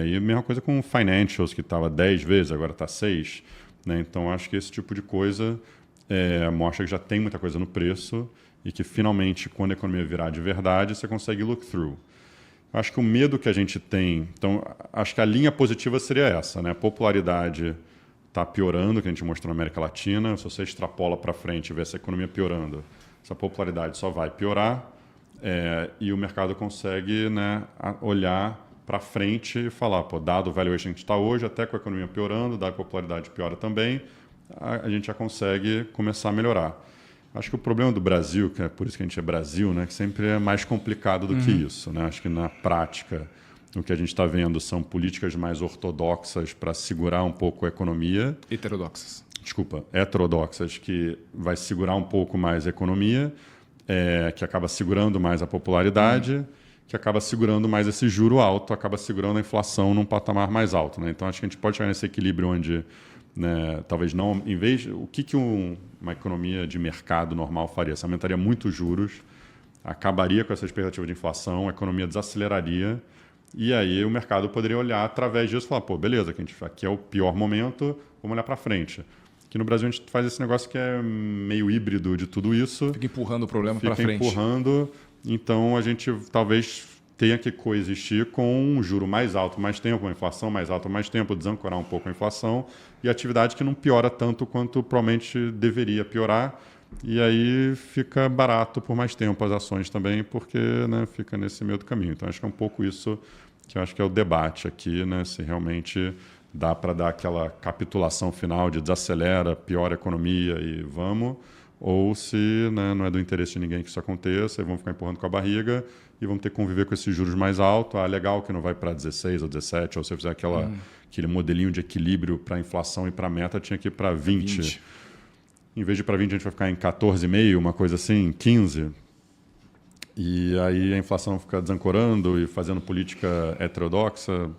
E a mesma coisa com financials, que estava 10 vezes, agora está 6. Né? Então, acho que esse tipo de coisa mostra que já tem muita coisa no preço e que, finalmente, quando a economia virar de verdade, você consegue look through. Acho que o medo que a gente tem... Então, acho que a linha positiva seria essa. Né? A popularidade está piorando, que a gente mostrou na América Latina. Se você extrapola para frente e vê essa economia piorando, essa popularidade só vai piorar. E o mercado consegue, né, olhar para frente e falar, dado o valuation que a gente está hoje, até com a economia piorando, dado a popularidade piora também, a gente já consegue começar a melhorar. Acho que o problema do Brasil, que é por isso que a gente é Brasil, né, que sempre é mais complicado do que isso. Né? Acho que na prática o que a gente está vendo são políticas mais ortodoxas para segurar um pouco a economia. Heterodoxas. Desculpa, heterodoxas, que vai segurar um pouco mais a economia. que acaba segurando mais a popularidade, que acaba segurando mais esse juro alto, acaba segurando a inflação num patamar mais alto, né? Então, acho que a gente pode chegar nesse equilíbrio onde, né, talvez não, em vez o que uma economia de mercado normal faria? Se aumentaria muito os juros, acabaria com essa expectativa de inflação, a economia desaceleraria, e aí o mercado poderia olhar através disso e falar, pô, beleza, aqui é o pior momento, vamos olhar para frente. Aqui no Brasil a gente faz esse negócio que é meio híbrido de tudo isso. Fica empurrando o problema para frente. Fica empurrando, então a gente talvez tenha que coexistir com um juro mais alto, mais tempo, uma inflação mais alta, mais tempo, desancorar um pouco a inflação e atividade que não piora tanto quanto provavelmente deveria piorar. E aí fica barato por mais tempo as ações também, porque, né, fica nesse meio do caminho. Então, acho que é um pouco isso que eu acho que é o debate aqui, né, se realmente dá para dar aquela capitulação final de desacelera, piora a economia e vamos, ou se, né, não é do interesse de ninguém que isso aconteça e vamos ficar empurrando com a barriga e vamos ter que conviver com esses juros mais altos. Legal que não vai para 16 ou 17, ou se eu fizer aquele modelinho de equilíbrio para a inflação e para a meta, tinha que ir para 20. Em vez de ir para 20, a gente vai ficar em 14,5, uma coisa assim, 15. E aí a inflação fica desancorando e fazendo política heterodoxa.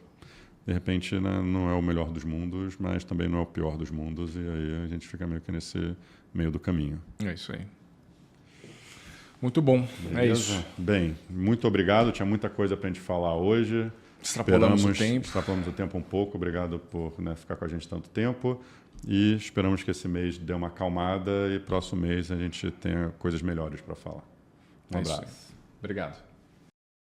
De repente, né, não é o melhor dos mundos, mas também não é o pior dos mundos. E aí a gente fica meio que nesse meio do caminho. É isso aí. Muito bom. Beleza? É isso. Bem, muito obrigado. Tinha muita coisa para a gente falar hoje. Extrapolamos o tempo. Extrapolamos o tempo um pouco. Obrigado por, né, ficar com a gente tanto tempo. E esperamos que esse mês dê uma acalmada e próximo mês a gente tenha coisas melhores para falar. Um abraço. Obrigado.